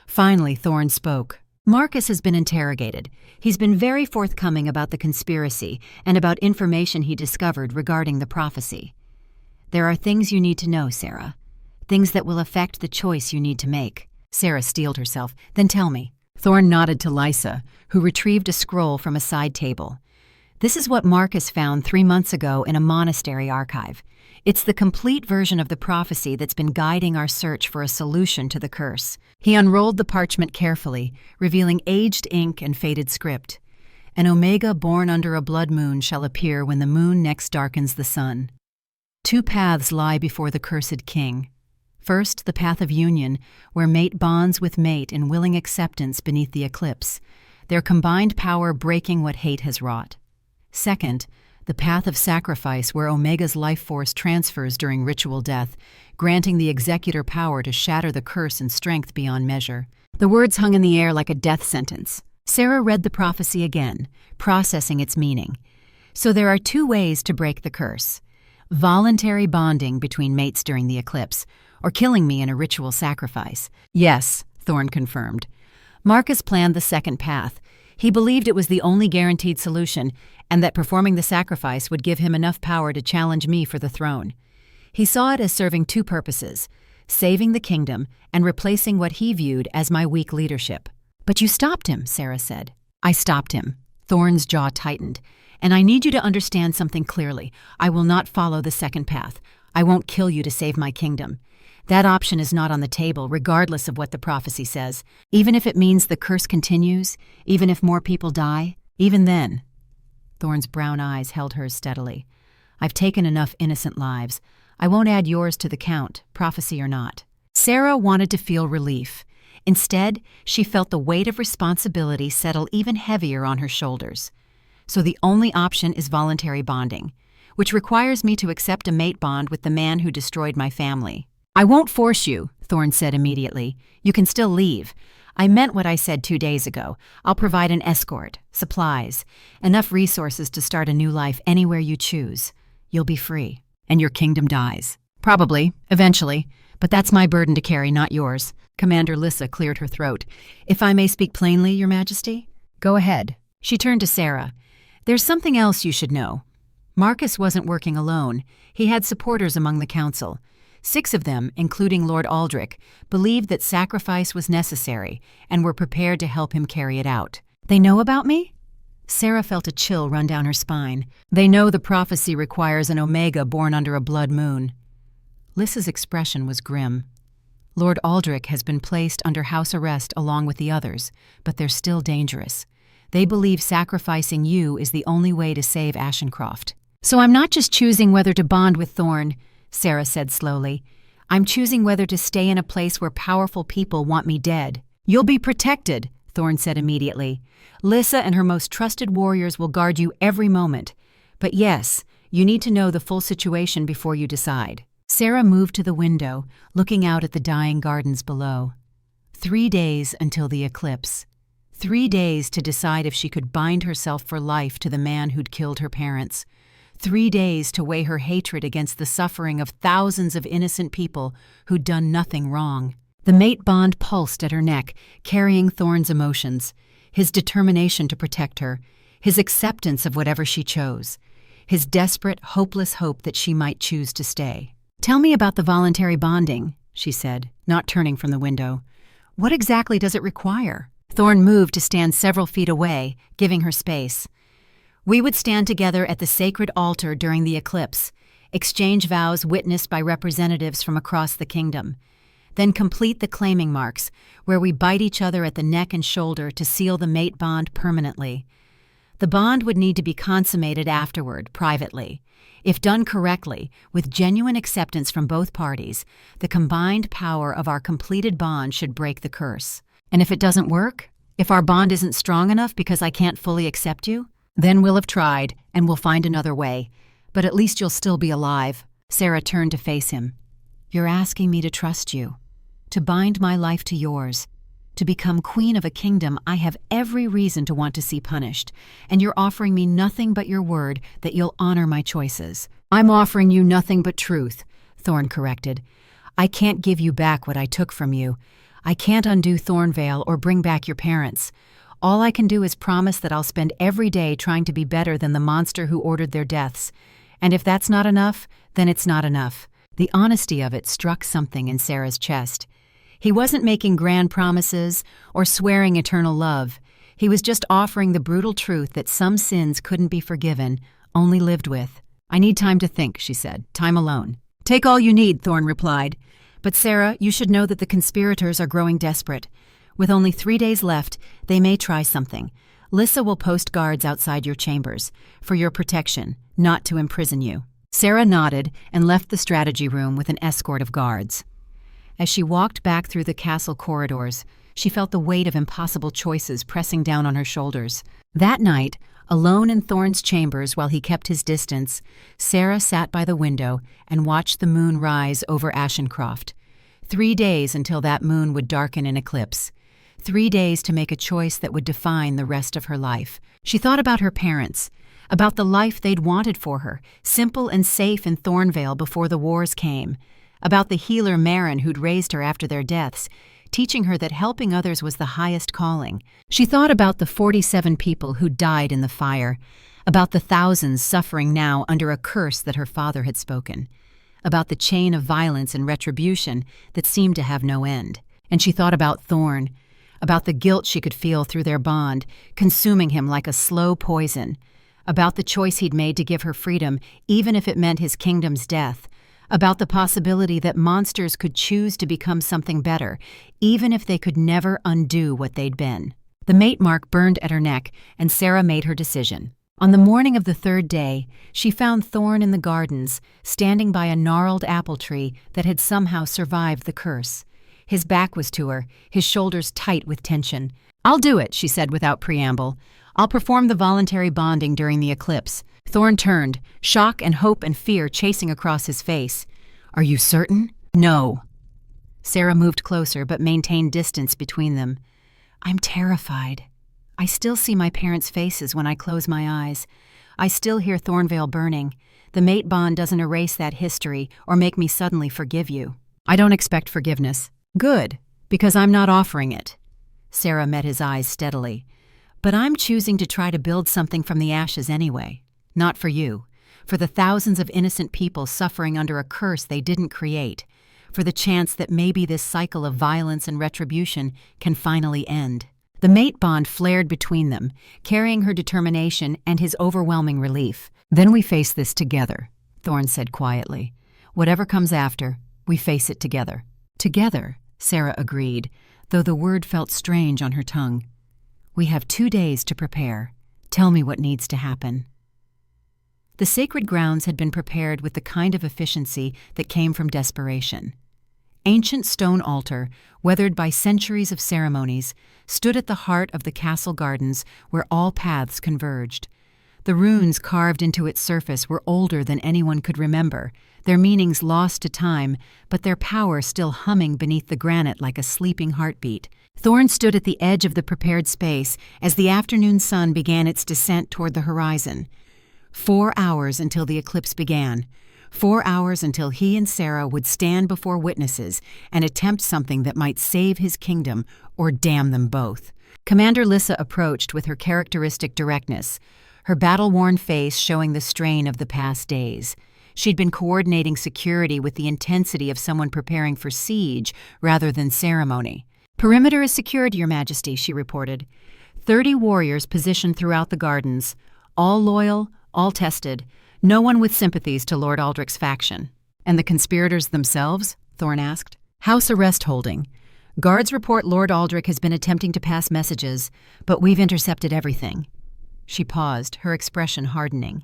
Finally, Thorne spoke. "Marcus has been interrogated. He's been very forthcoming about the conspiracy and about information he discovered regarding the prophecy. There are things you need to know, Sarah. Things that will affect the choice you need to make." Sarah steeled herself. "Then tell me." Thorne nodded to Lyssa, who retrieved a scroll from a side table. "This is what Marcus found 3 months ago in a monastery archive. It's the complete version of the prophecy that's been guiding our search for a solution to the curse." He unrolled the parchment carefully, revealing aged ink and faded script. "An omega born under a blood moon shall appear when the moon next darkens the sun. 2 paths lie before the cursed king. First, the path of union, where mate bonds with mate in willing acceptance beneath the eclipse, their combined power breaking what hate has wrought. Second, the path of sacrifice, where Omega's life force transfers during ritual death, granting the executor power to shatter the curse in strength beyond measure." The words hung in the air like a death sentence. Sarah read the prophecy again, processing its meaning. "So there are 2 ways to break the curse. Voluntary bonding between mates during the eclipse, or killing me in a ritual sacrifice." "Yes," Thorne confirmed. Marcus planned the second path. He believed it was the only guaranteed solution, and that performing the sacrifice would give him enough power to challenge me for the throne. He saw it as serving 2 purposes, saving the kingdom and replacing what he viewed as my weak leadership. "But you stopped him," Sarah said. "I stopped him." Thorne's jaw tightened. "And I need you to understand something clearly. I will not follow the second path. I won't kill you to save my kingdom. That option is not on the table, regardless of what the prophecy says. Even if it means the curse continues, even if more people die, even then." Thorne's brown eyes held hers steadily. "I've taken enough innocent lives. I won't add yours to the count, prophecy or not." Sarah wanted to feel relief. Instead, she felt the weight of responsibility settle even heavier on her shoulders. "So the only option is voluntary bonding, which requires me to accept a mate bond with the man who destroyed my family." "I won't force you," Thorne said immediately. "You can still leave. I meant what I said 2 days ago. I'll provide an escort, supplies, enough resources to start a new life anywhere you choose. You'll be free, and your kingdom dies. Probably, eventually, but that's my burden to carry, not yours. Commander Lyssa cleared her throat. If I may speak plainly, Your Majesty? Go ahead. She turned to Sarah. There's something else you should know. Marcus wasn't working alone. He had supporters among the council. 6 of them, including Lord Aldrich, believed that sacrifice was necessary and were prepared to help him carry it out. They know about me? Sarah felt a chill run down her spine. They know the prophecy requires an Omega born under a blood moon. Lyssa's expression was grim. Lord Aldrich has been placed under house arrest along with the others, but they're still dangerous. They believe sacrificing you is the only way to save Ashencroft. So I'm not just choosing whether to bond with Thorne, Sarah said slowly. I'm choosing whether to stay in a place where powerful people want me dead. You'll be protected, Thorne said immediately. Lyssa and her most trusted warriors will guard you every moment. But yes, you need to know the full situation before you decide. Sarah moved to the window, looking out at the dying gardens below. 3 days until the eclipse. 3 days to decide if she could bind herself for life to the man who'd killed her parents. 3 days to weigh her hatred against the suffering of thousands of innocent people who'd done nothing wrong. The mate bond pulsed at her neck, carrying Thorne's emotions, his determination to protect her, his acceptance of whatever she chose, his desperate, hopeless hope that she might choose to stay. Tell me about the voluntary bonding, she said, not turning from the window. What exactly does it require? Thorne moved to stand several feet away, giving her space. We would stand together at the sacred altar during the eclipse, exchange vows witnessed by representatives from across the kingdom, then complete the claiming marks, where we bite each other at the neck and shoulder to seal the mate bond permanently. The bond would need to be consummated afterward, privately. If done correctly, with genuine acceptance from both parties, the combined power of our completed bond should break the curse. And if it doesn't work? If our bond isn't strong enough because I can't fully accept you? Then we'll have tried, and we'll find another way. But at least you'll still be alive. Sarah turned to face him. You're asking me to trust you, to bind my life to yours, to become queen of a kingdom I have every reason to want to see punished, and you're offering me nothing but your word that you'll honor my choices. I'm offering you nothing but truth, Thorne corrected. I can't give you back what I took from you. I can't undo Thornvale or bring back your parents. All I can do is promise that I'll spend every day trying to be better than the monster who ordered their deaths. And if that's not enough, then it's not enough. The honesty of it struck something in Sarah's chest. He wasn't making grand promises or swearing eternal love. He was just offering the brutal truth that some sins couldn't be forgiven, only lived with. I need time to think, she said. Time alone. Take all you need, Thorne replied. But Sarah, you should know that the conspirators are growing desperate. With only 3 days left, they may try something. Lyssa will post guards outside your chambers, for your protection, not to imprison you. Sarah nodded and left the strategy room with an escort of guards. As she walked back through the castle corridors, she felt the weight of impossible choices pressing down on her shoulders. That night, alone in Thorne's chambers while he kept his distance, Sarah sat by the window and watched the moon rise over Ashencroft. 3 days until that moon would darken in eclipse. 3 days to make a choice that would define the rest of her life. She thought about her parents, about the life they'd wanted for her, simple and safe in Thornvale before the wars came, about the healer Marin who'd raised her after their deaths, teaching her that helping others was the highest calling. She thought about the 47 people who died in the fire, about the thousands suffering now under a curse that her father had spoken, about the chain of violence and retribution that seemed to have no end. And she thought about Thorne, about the guilt she could feel through their bond, consuming him like a slow poison, about the choice he'd made to give her freedom, even if it meant his kingdom's death, about the possibility that monsters could choose to become something better, even if they could never undo what they'd been. The mate mark burned at her neck, and Sarah made her decision. On the morning of the 3rd day, she found Thorne in the gardens, standing by a gnarled apple tree that had somehow survived the curse. His back was to her, his shoulders tight with tension. I'll do it, she said without preamble. I'll perform the voluntary bonding during the eclipse. Thorne turned, shock and hope and fear chasing across his face. Are you certain? No. Sarah moved closer but maintained distance between them. I'm terrified. I still see my parents' faces when I close my eyes. I still hear Thornvale burning. The mate bond doesn't erase that history or make me suddenly forgive you. I don't expect forgiveness. Good, because I'm not offering it. Sarah met his eyes steadily. But I'm choosing to try to build something from the ashes anyway. Not for you. For the thousands of innocent people suffering under a curse they didn't create. For the chance that maybe this cycle of violence and retribution can finally end. The mate bond flared between them, carrying her determination and his overwhelming relief. Then we face this together, Thorne said quietly. Whatever comes after, we face it together. Together, Sarah agreed, though the word felt strange on her tongue. We have 2 days to prepare. Tell me what needs to happen. The sacred grounds had been prepared with the kind of efficiency that came from desperation. Ancient stone altar, weathered by centuries of ceremonies, stood at the heart of the castle gardens where all paths converged. The runes carved into its surface were older than anyone could remember, their meanings lost to time, but their power still humming beneath the granite like a sleeping heartbeat. Thorne stood at the edge of the prepared space as the afternoon sun began its descent toward the horizon. 4 hours until the eclipse began. 4 hours until he and Sarah would stand before witnesses and attempt something that might save his kingdom or damn them both. Commander Lissa approached with her characteristic directness, her battle-worn face showing the strain of the past days. She'd been coordinating security with the intensity of someone preparing for siege rather than ceremony. "Perimeter is secured, Your Majesty," she reported. 30 warriors positioned throughout the gardens, all loyal, all tested, no one with sympathies to Lord Aldrich's faction. "And the conspirators themselves?" Thorne asked. "House arrest holding. Guards report Lord Aldrich has been attempting to pass messages, but we've intercepted everything." She paused, her expression hardening.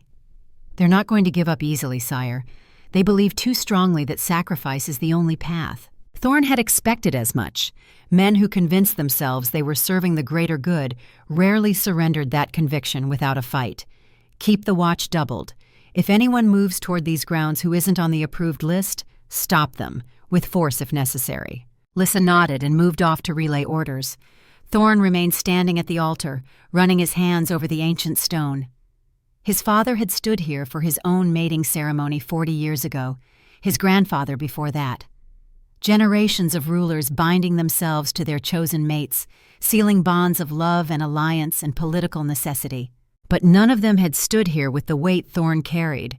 "They're not going to give up easily, sire. They believe too strongly that sacrifice is the only path." Thorne had expected as much. Men who convinced themselves they were serving the greater good rarely surrendered that conviction without a fight. Keep the watch doubled. If anyone moves toward these grounds who isn't on the approved list, stop them, with force if necessary. Lissa nodded and moved off to relay orders. Thorne remained standing at the altar, running his hands over the ancient stone. His father had stood here for his own mating ceremony 40 years ago, his grandfather before that. Generations of rulers binding themselves to their chosen mates, sealing bonds of love and alliance and political necessity. But none of them had stood here with the weight Thorne carried.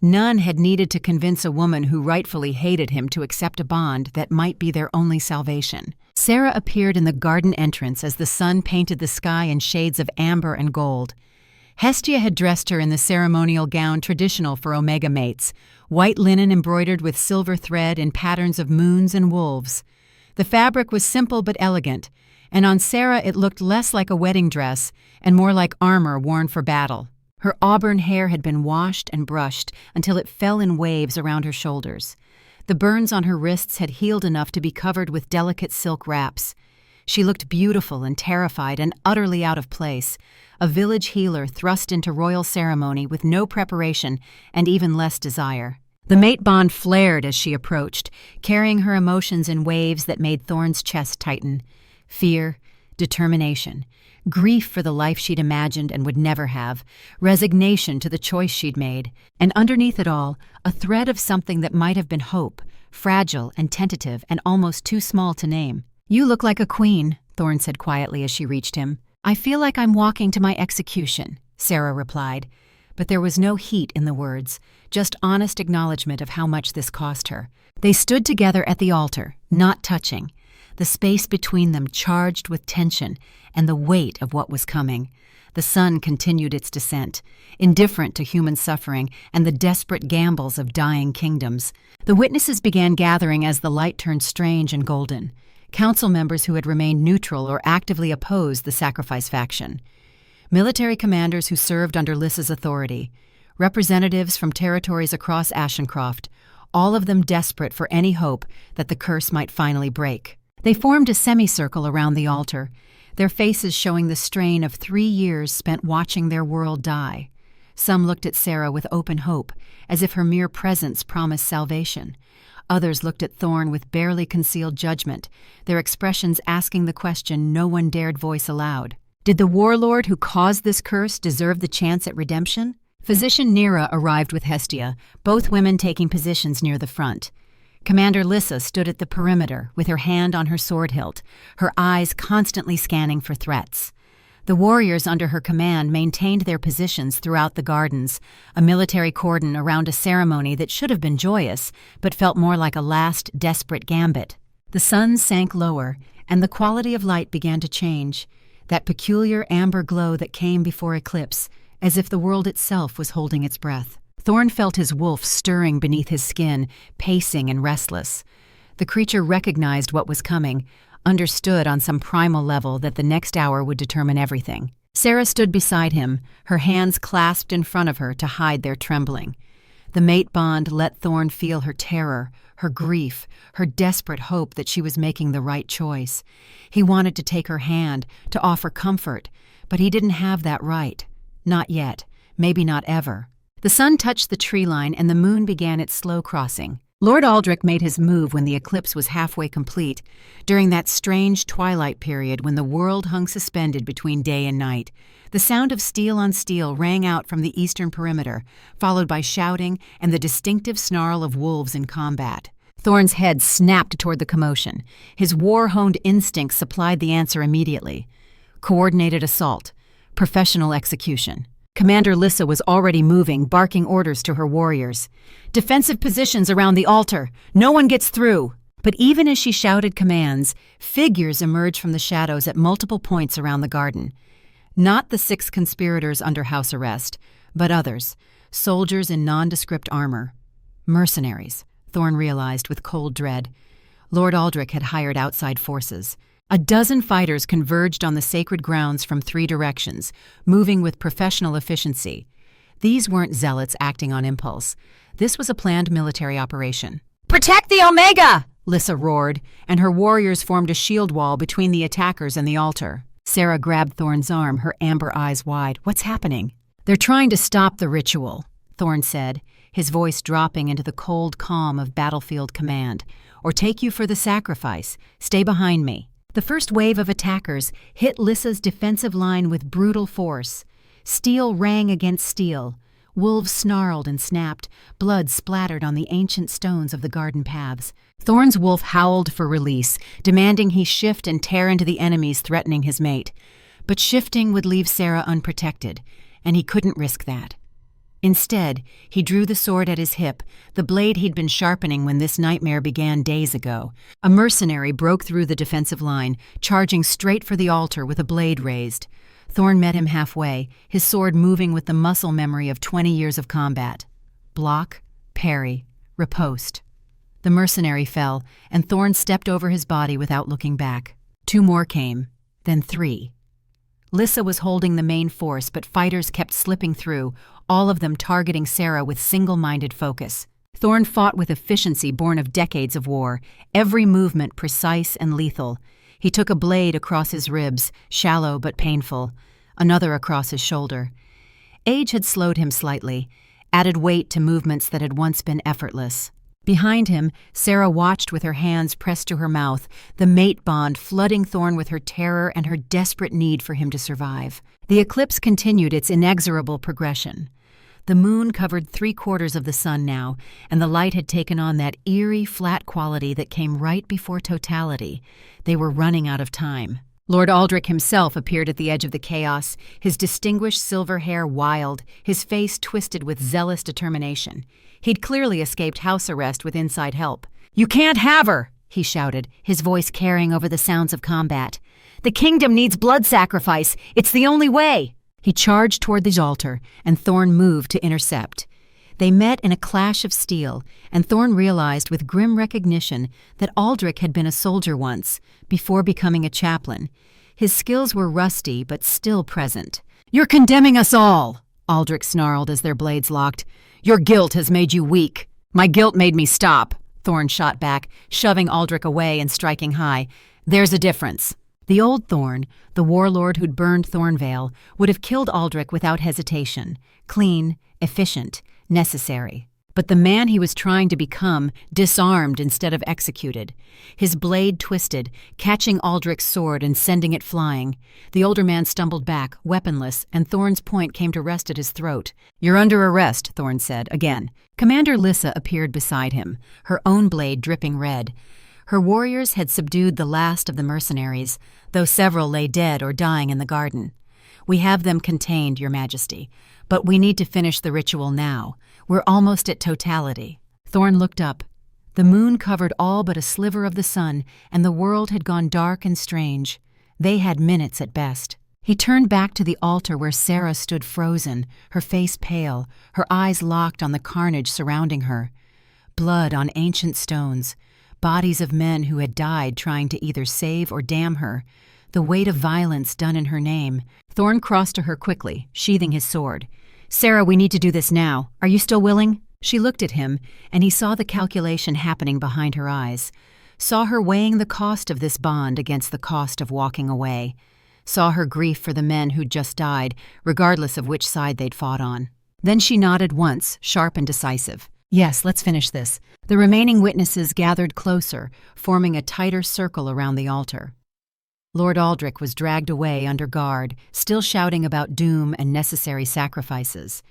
None had needed to convince a woman who rightfully hated him to accept a bond that might be their only salvation. Sarah appeared in the garden entrance as the sun painted the sky in shades of amber and gold. Hestia had dressed her in the ceremonial gown traditional for Omega mates, white linen embroidered with silver thread in patterns of moons and wolves. The fabric was simple but elegant, and on Sarah it looked less like a wedding dress and more like armor worn for battle. Her auburn hair had been washed and brushed until it fell in waves around her shoulders. The burns on her wrists had healed enough to be covered with delicate silk wraps. She looked beautiful and terrified and utterly out of place, a village healer thrust into royal ceremony with no preparation and even less desire. The mate bond flared as she approached, carrying her emotions in waves that made Thorne's chest tighten. Fear, determination, grief for the life she'd imagined and would never have, resignation to the choice she'd made, and underneath it all, a thread of something that might have been hope, fragile and tentative and almost too small to name. "You look like a queen," Thorne said quietly as she reached him. "I feel like I'm walking to my execution," Sarah replied, but there was no heat in the words, just honest acknowledgement of how much this cost her. They stood together at the altar, not touching, the space between them charged with tension and the weight of what was coming. The sun continued its descent, indifferent to human suffering and the desperate gambles of dying kingdoms. The witnesses began gathering as the light turned strange and golden. Council members who had remained neutral or actively opposed the sacrifice faction. Military commanders who served under Lissa's authority. Representatives from territories across Ashencroft, all of them desperate for any hope that the curse might finally break. They formed a semicircle around the altar, their faces showing the strain of 3 years spent watching their world die. Some looked at Sarah with open hope, as if her mere presence promised salvation. Others looked at Thorne with barely concealed judgment, their expressions asking the question no one dared voice aloud. Did the warlord who caused this curse deserve the chance at redemption? Physician Nera arrived with Hestia, both women taking positions near the front. Commander Lyssa stood at the perimeter, with her hand on her sword hilt, her eyes constantly scanning for threats. The warriors under her command maintained their positions throughout the gardens, a military cordon around a ceremony that should have been joyous, but felt more like a last, desperate gambit. The sun sank lower, and the quality of light began to change, that peculiar amber glow that came before eclipse, as if the world itself was holding its breath. Thorne felt his wolf stirring beneath his skin, pacing and restless. The creature recognized what was coming, understood on some primal level that the next hour would determine everything. Sarah stood beside him, her hands clasped in front of her to hide their trembling. The mate bond let Thorne feel her terror, her grief, her desperate hope that she was making the right choice. He wanted to take her hand, to offer comfort, but he didn't have that right. Not yet, maybe not ever. The sun touched the tree line and the moon began its slow crossing. Lord Aldrich made his move when the eclipse was halfway complete, during that strange twilight period when the world hung suspended between day and night. The sound of steel on steel rang out from the eastern perimeter, followed by shouting and the distinctive snarl of wolves in combat. Thorne's head snapped toward the commotion. His war-honed instincts supplied the answer immediately. Coordinated assault. Professional execution. Commander Lyssa was already moving, barking orders to her warriors. Defensive positions around the altar. No one gets through. But even as she shouted commands, figures emerged from the shadows at multiple points around the garden. Not the 6 conspirators under house arrest, but others, soldiers in nondescript armor. Mercenaries, Thorne realized with cold dread. Lord Aldrich had hired outside forces. A dozen fighters converged on the sacred grounds from 3 directions, moving with professional efficiency. These weren't zealots acting on impulse. This was a planned military operation. "Protect the Omega!" Lyssa roared, and her warriors formed a shield wall between the attackers and the altar. Sarah grabbed Thorne's arm, her amber eyes wide. "What's happening?" "They're trying to stop the ritual," Thorne said, his voice dropping into the cold calm of battlefield command. "Or take you for the sacrifice. Stay behind me." The first wave of attackers hit Lyssa's defensive line with brutal force. Steel rang against steel. Wolves snarled and snapped. Blood splattered on the ancient stones of the garden paths. Thorne's wolf howled for release, demanding he shift and tear into the enemies threatening his mate. But shifting would leave Sarah unprotected, and he couldn't risk that. Instead, he drew the sword at his hip, the blade he'd been sharpening when this nightmare began days ago. A mercenary broke through the defensive line, charging straight for the altar with a blade raised. Thorne met him halfway, his sword moving with the muscle memory of 20 years of combat. Block, parry, riposte. The mercenary fell, and Thorne stepped over his body without looking back. 2 more came, then 3. Lyssa was holding the main force, but fighters kept slipping through, all of them targeting Sarah with single-minded focus. Thorne fought with efficiency born of decades of war, every movement precise and lethal. He took a blade across his ribs, shallow but painful, another across his shoulder. Age had slowed him slightly, added weight to movements that had once been effortless. Behind him, Sarah watched with her hands pressed to her mouth, the mate bond flooding Thorne with her terror and her desperate need for him to survive. The eclipse continued its inexorable progression. The moon covered 3/4 of the sun now, and the light had taken on that eerie, flat quality that came right before totality. They were running out of time. Lord Aldrich himself appeared at the edge of the chaos, his distinguished silver hair wild, his face twisted with zealous determination. He'd clearly escaped house arrest with inside help. "You can't have her!" he shouted, his voice carrying over the sounds of combat. "The kingdom needs blood sacrifice. It's the only way!" He charged toward the altar, and Thorne moved to intercept. They met in a clash of steel, and Thorne realized with grim recognition that Aldrich had been a soldier once, before becoming a chaplain. His skills were rusty, but still present. "You're condemning us all!" Aldrich snarled as their blades locked. "Your guilt has made you weak." "My guilt made me stop," Thorne shot back, shoving Aldrich away and striking high. "There's a difference." The old Thorne, the warlord who'd burned Thornvale, would have killed Aldrich without hesitation. Clean, efficient, necessary. But the man he was trying to become disarmed instead of executed. His blade twisted, catching Aldrich's sword and sending it flying. The older man stumbled back, weaponless, and Thorne's point came to rest at his throat. "You're under arrest," Thorne said, again. Commander Lyssa appeared beside him, her own blade dripping red. Her warriors had subdued the last of the mercenaries, though several lay dead or dying in the garden. "We have them contained, Your Majesty, but we need to finish the ritual now. We're almost at totality." Thorne looked up. The moon covered all but a sliver of the sun, and the world had gone dark and strange. They had minutes at best. He turned back to the altar where Sarah stood frozen, her face pale, her eyes locked on the carnage surrounding her. Blood on ancient stones, bodies of men who had died trying to either save or damn her, the weight of violence done in her name. Thorne crossed to her quickly, sheathing his sword. "Sarah, we need to do this now. Are you still willing?" She looked at him, and he saw the calculation happening behind her eyes, saw her weighing the cost of this bond against the cost of walking away, saw her grief for the men who'd just died, regardless of which side they'd fought on. Then she nodded once, sharp and decisive. "Yes, let's finish this." The remaining witnesses gathered closer, forming a tighter circle around the altar. Lord Aldrich was dragged away under guard, still shouting about doom and necessary sacrifices.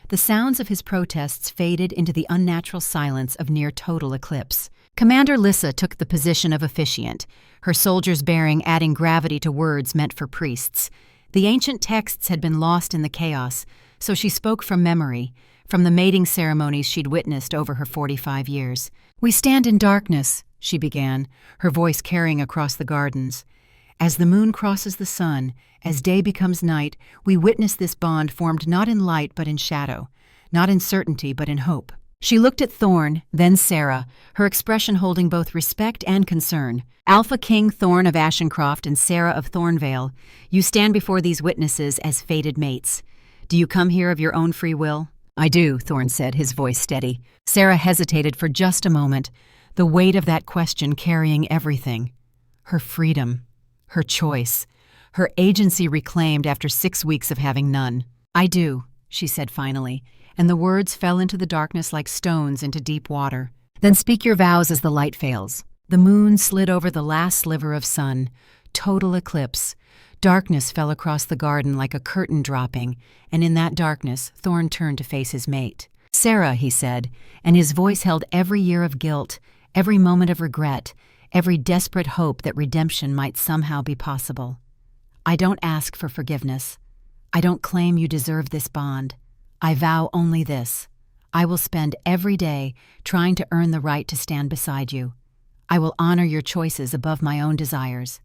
The sounds of his protests faded into the unnatural silence of near-total eclipse. Commander Lyssa took the position of officiant, her soldiers' bearing adding gravity to words meant for priests. The ancient texts had been lost in the chaos, so she spoke from memory, from the mating ceremonies she'd witnessed over her 45 years. "We stand in darkness," she began, her voice carrying across the gardens. "As the moon crosses the sun, as day becomes night, we witness this bond formed not in light but in shadow, not in certainty but in hope." She looked at Thorne, then Sarah, her expression holding both respect and concern. "Alpha King Thorne of Ashencroft and Sarah of Thornvale, you stand before these witnesses as fated mates. Do you come here of your own free will?" "I do," Thorne said, his voice steady. Sarah hesitated for just a moment, the weight of that question carrying everything. Her freedom, her choice, her agency reclaimed after 6 weeks of having none. "I do," she said finally, and the words fell into the darkness like stones into deep water. "Then speak your vows as the light fails." The moon slid over the last sliver of sun. Total eclipse. Darkness fell across the garden like a curtain dropping, and in that darkness Thorne turned to face his mate. "Sarah," he said, and his voice held every year of guilt, every moment of regret, every desperate hope that redemption might somehow be possible. "I don't ask for forgiveness. I don't claim you deserve this bond. I vow only this. I will spend every day trying to earn the right to stand beside you. I will honor your choices above my own desires.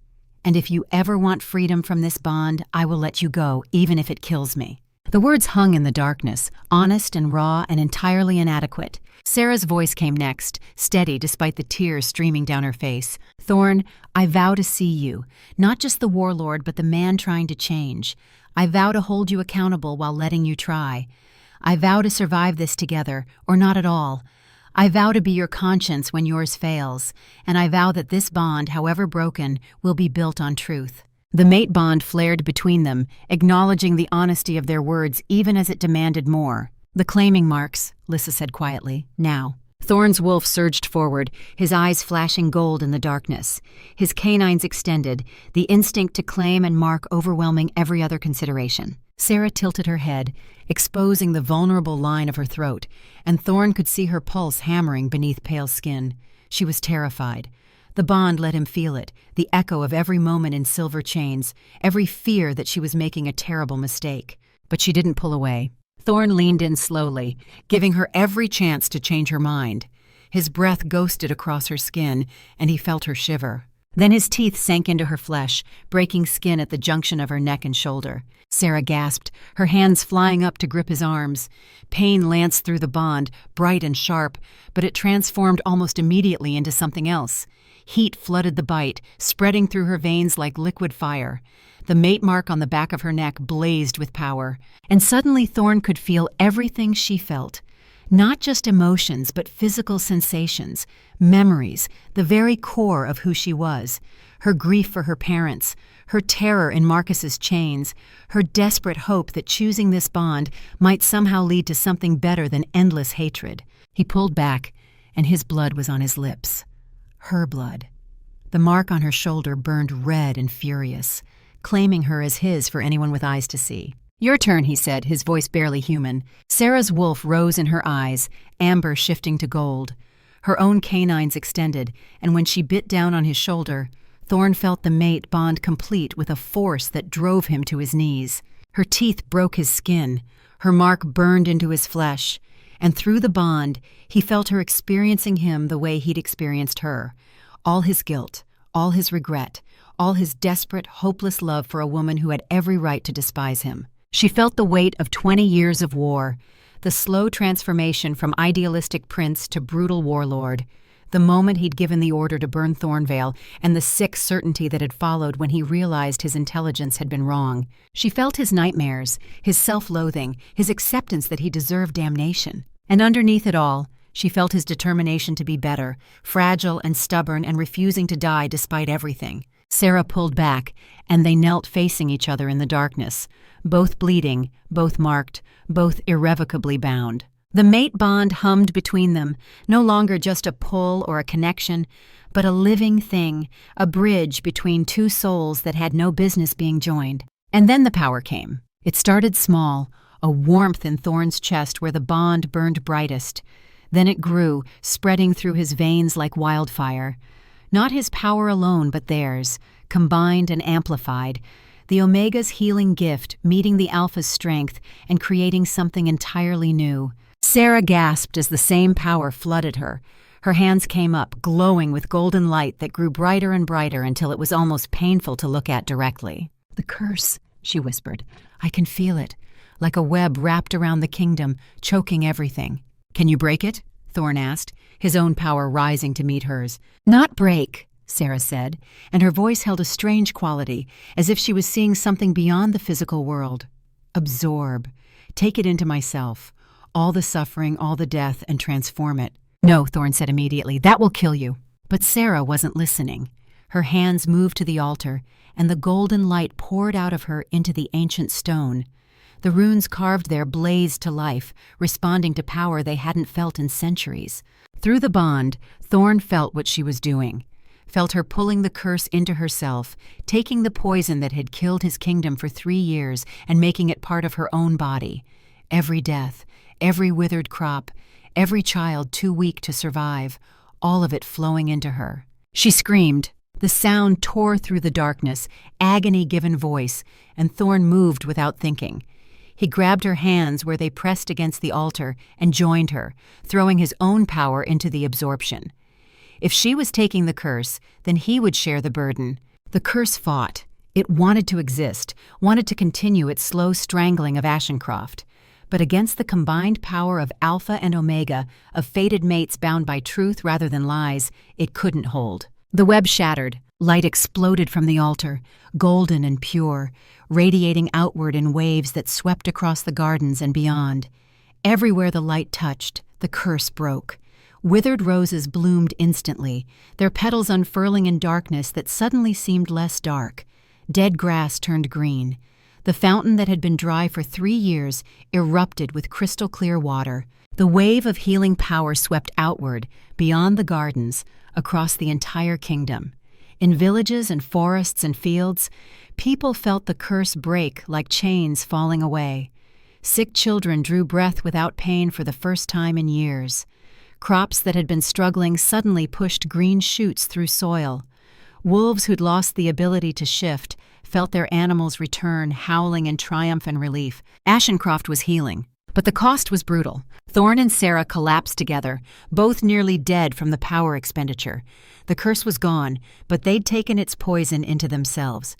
And if you ever want freedom from this bond, I will let you go, even if it kills me." The words hung in the darkness, honest and raw and entirely inadequate. Sarah's voice came next, steady despite the tears streaming down her face. "Thorne, I vow to see you, not just the warlord but the man trying to change. I vow to hold you accountable while letting you try. I vow to survive this together, or not at all. I vow to be your conscience when yours fails, and I vow that this bond, however broken, will be built on truth." The mate bond flared between them, acknowledging the honesty of their words even as it demanded more. "The claiming marks," Lyssa said quietly, "now." Thorne's wolf surged forward, his eyes flashing gold in the darkness. His canines extended, the instinct to claim and mark overwhelming every other consideration. Sarah tilted her head, exposing the vulnerable line of her throat, and Thorne could see her pulse hammering beneath pale skin. She was terrified. The bond let him feel it, the echo of every moment in silver chains, every fear that she was making a terrible mistake. But she didn't pull away. Thorne leaned in slowly, giving her every chance to change her mind. His breath ghosted across her skin, and he felt her shiver. Then his teeth sank into her flesh, breaking skin at the junction of her neck and shoulder. Sarah gasped, her hands flying up to grip his arms. Pain lanced through the bond, bright and sharp, but it transformed almost immediately into something else. Heat flooded the bite, spreading through her veins like liquid fire. The mate mark on the back of her neck blazed with power, and suddenly Thorne could feel everything she felt. Not just emotions, but physical sensations, memories, the very core of who she was. Her grief for her parents, her terror in Marcus's chains, her desperate hope that choosing this bond might somehow lead to something better than endless hatred. He pulled back, and his blood was on his lips. Her blood. The mark on her shoulder burned red and furious, claiming her as his for anyone with eyes to see. "Your turn," he said, his voice barely human. Sarah's wolf rose in her eyes, amber shifting to gold. Her own canines extended, and when she bit down on his shoulder, Thorne felt the mate bond complete with a force that drove him to his knees. Her teeth broke his skin, her mark burned into his flesh, and through the bond, he felt her experiencing him the way he'd experienced her. All his guilt, all his regret, all his desperate, hopeless love for a woman who had every right to despise him. She felt the weight of 20 years of war, the slow transformation from idealistic prince to brutal warlord, the moment he'd given the order to burn Thornvale, and the sick certainty that had followed when he realized his intelligence had been wrong. She felt his nightmares, his self-loathing, his acceptance that he deserved damnation. And underneath it all, she felt his determination to be better, fragile and stubborn and refusing to die despite everything. Sarah pulled back, and they knelt facing each other in the darkness, both bleeding, both marked, both irrevocably bound. The mate bond hummed between them, no longer just a pull or a connection, but a living thing, a bridge between two souls that had no business being joined. And then the power came. It started small, a warmth in Thorne's chest where the bond burned brightest. Then it grew, spreading through his veins like wildfire. Not his power alone, but theirs, combined and amplified. The Omega's healing gift, meeting the Alpha's strength, and creating something entirely new. Sarah gasped as the same power flooded her. Her hands came up, glowing with golden light that grew brighter and brighter until it was almost painful to look at directly. "The curse," she whispered. "I can feel it, like a web wrapped around the kingdom, choking everything." "Can you break it?" Thorne asked, his own power rising to meet hers. "Not break," Sarah said, and her voice held a strange quality, as if she was seeing something beyond the physical world. "Absorb. Take it into myself. All the suffering, all the death, and transform it." "No," Thorne said immediately, "that will kill you." But Sarah wasn't listening. Her hands moved to the altar, and the golden light poured out of her into the ancient stone. The runes carved there blazed to life, responding to power they hadn't felt in centuries. Through the bond, Thorne felt what she was doing, felt her pulling the curse into herself, taking the poison that had killed his kingdom for 3 years and making it part of her own body. Every death, every withered crop, every child too weak to survive, all of it flowing into her. She screamed. The sound tore through the darkness, agony given voice, and Thorne moved without thinking. He grabbed her hands where they pressed against the altar and joined her, throwing his own power into the absorption. If she was taking the curse, then he would share the burden. The curse fought. It wanted to exist, wanted to continue its slow strangling of Ashencroft. But against the combined power of Alpha and Omega, of fated mates bound by truth rather than lies, it couldn't hold. The web shattered. Light exploded from the altar, golden and pure, radiating outward in waves that swept across the gardens and beyond. Everywhere the light touched, the curse broke. Withered roses bloomed instantly, their petals unfurling in darkness that suddenly seemed less dark. Dead grass turned green. The fountain that had been dry for 3 years erupted with crystal-clear water. The wave of healing power swept outward, beyond the gardens, across the entire kingdom. In villages and forests and fields, people felt the curse break like chains falling away. Sick children drew breath without pain for the first time in years. Crops that had been struggling suddenly pushed green shoots through soil. Wolves who'd lost the ability to shift felt their animals return, howling in triumph and relief. Ashencroft was healing, but the cost was brutal. Thorne and Sarah collapsed together, both nearly dead from the power expenditure. The curse was gone, but they'd taken its poison into themselves.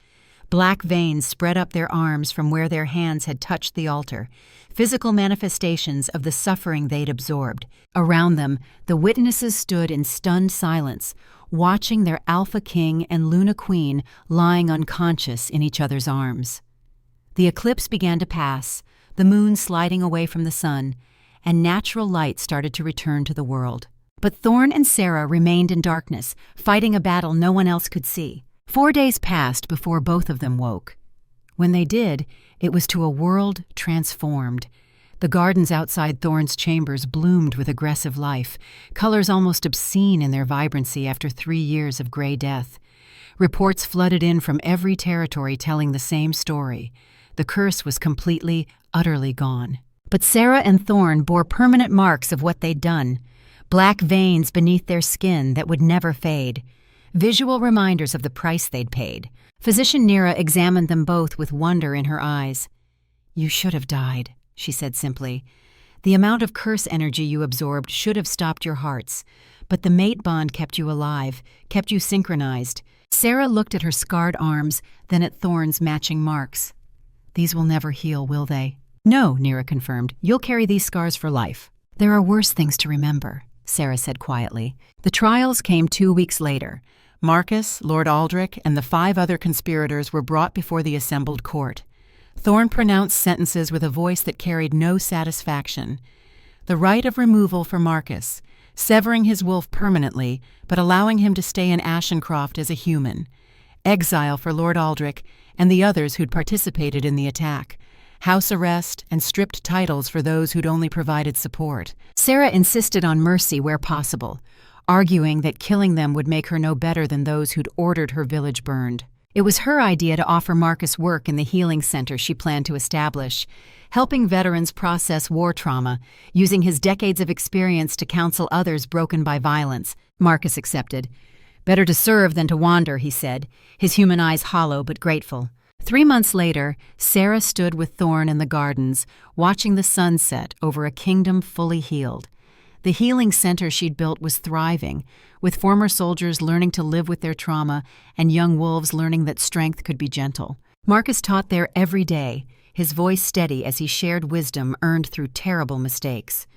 Black veins spread up their arms from where their hands had touched the altar, physical manifestations of the suffering they'd absorbed. Around them, the witnesses stood in stunned silence, watching their Alpha King and Luna Queen lying unconscious in each other's arms. The eclipse began to pass, the moon sliding away from the sun, and natural light started to return to the world. But Thorne and Sarah remained in darkness, fighting a battle no one else could see. 4 days passed before both of them woke. When they did, it was to a world transformed. The gardens outside Thorne's chambers bloomed with aggressive life, colors almost obscene in their vibrancy after 3 years of gray death. Reports flooded in from every territory telling the same story. The curse was completely, utterly gone. But Sarah and Thorne bore permanent marks of what they'd done. Black veins beneath their skin that would never fade. Visual reminders of the price they'd paid. Physician Nira examined them both with wonder in her eyes. "You should have died," she said simply. "The amount of curse energy you absorbed should have stopped your hearts. But the mate bond kept you alive, kept you synchronized." Sarah looked at her scarred arms, then at Thorne's matching marks. "These will never heal, will they?" "No," Nira confirmed. "You'll carry these scars for life." "There are worse things to remember," Sarah said quietly. The trials came 2 weeks later. Marcus, Lord Aldrich, and the 5 other conspirators were brought before the assembled court. Thorne pronounced sentences with a voice that carried no satisfaction. The right of removal for Marcus, severing his wolf permanently, but allowing him to stay in Ashencroft as a human. Exile for Lord Aldrich and the others who'd participated in the attack. House arrest and stripped titles for those who'd only provided support. Sarah insisted on mercy where possible, arguing that killing them would make her no better than those who'd ordered her village burned. It was her idea to offer Marcus work in the healing center she planned to establish, helping veterans process war trauma, using his decades of experience to counsel others broken by violence. Marcus accepted. "Better to serve than to wander," he said, his human eyes hollow but grateful. 3 months later, Sarah stood with Thorne in the gardens, watching the sun set over a kingdom fully healed. The healing center she'd built was thriving, with former soldiers learning to live with their trauma and young wolves learning that strength could be gentle. Marcus taught there every day, his voice steady as he shared wisdom earned through terrible mistakes.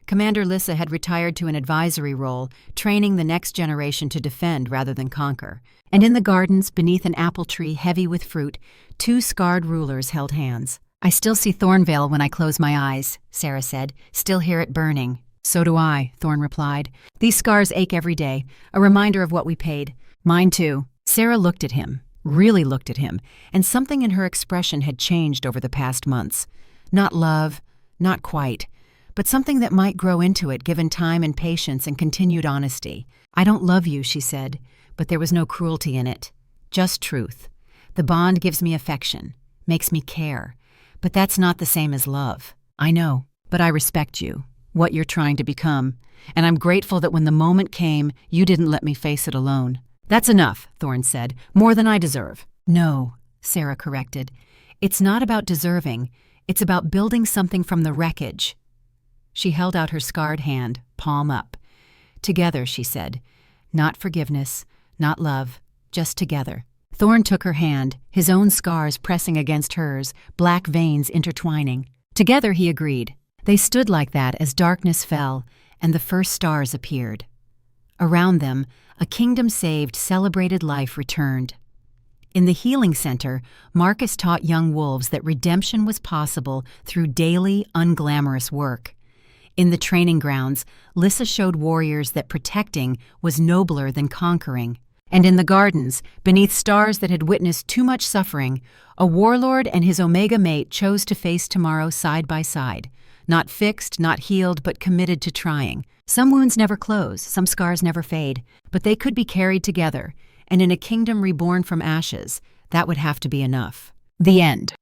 Commander Lissa had retired to an advisory role, training the next generation to defend rather than conquer. And in the gardens, beneath an apple tree heavy with fruit, 2 scarred rulers held hands. "I still see Thornvale when I close my eyes," Sarah said, "still hear it burning." "So do I," Thorne replied. "These scars ache every day, a reminder of what we paid." "Mine too." Sarah looked at him, really looked at him, and something in her expression had changed over the past months. Not love, not quite, but something that might grow into it given time and patience and continued honesty. "I don't love you," she said, but there was no cruelty in it. Just truth. "The bond gives me affection, makes me care, but that's not the same as love. I know, but I respect you, what you're trying to become, and I'm grateful that when the moment came, you didn't let me face it alone." "That's enough," Thorne said, "more than I deserve." "No," Sarah corrected. "It's not about deserving. It's about building something from the wreckage." She held out her scarred hand, palm up. "Together," she said. "Not forgiveness, not love, just together." Thorne took her hand, his own scars pressing against hers, black veins intertwining. "Together," he agreed. They stood like that as darkness fell, and the first stars appeared. Around them, a kingdom saved, celebrated life returned. In the healing center, Marcus taught young wolves that redemption was possible through daily, unglamorous work. In the training grounds, Lissa showed warriors that protecting was nobler than conquering. And in the gardens, beneath stars that had witnessed too much suffering, a warlord and his Omega mate chose to face tomorrow side by side. Not fixed, not healed, but committed to trying. Some wounds never close, some scars never fade, but they could be carried together, and in a kingdom reborn from ashes, that would have to be enough. The end.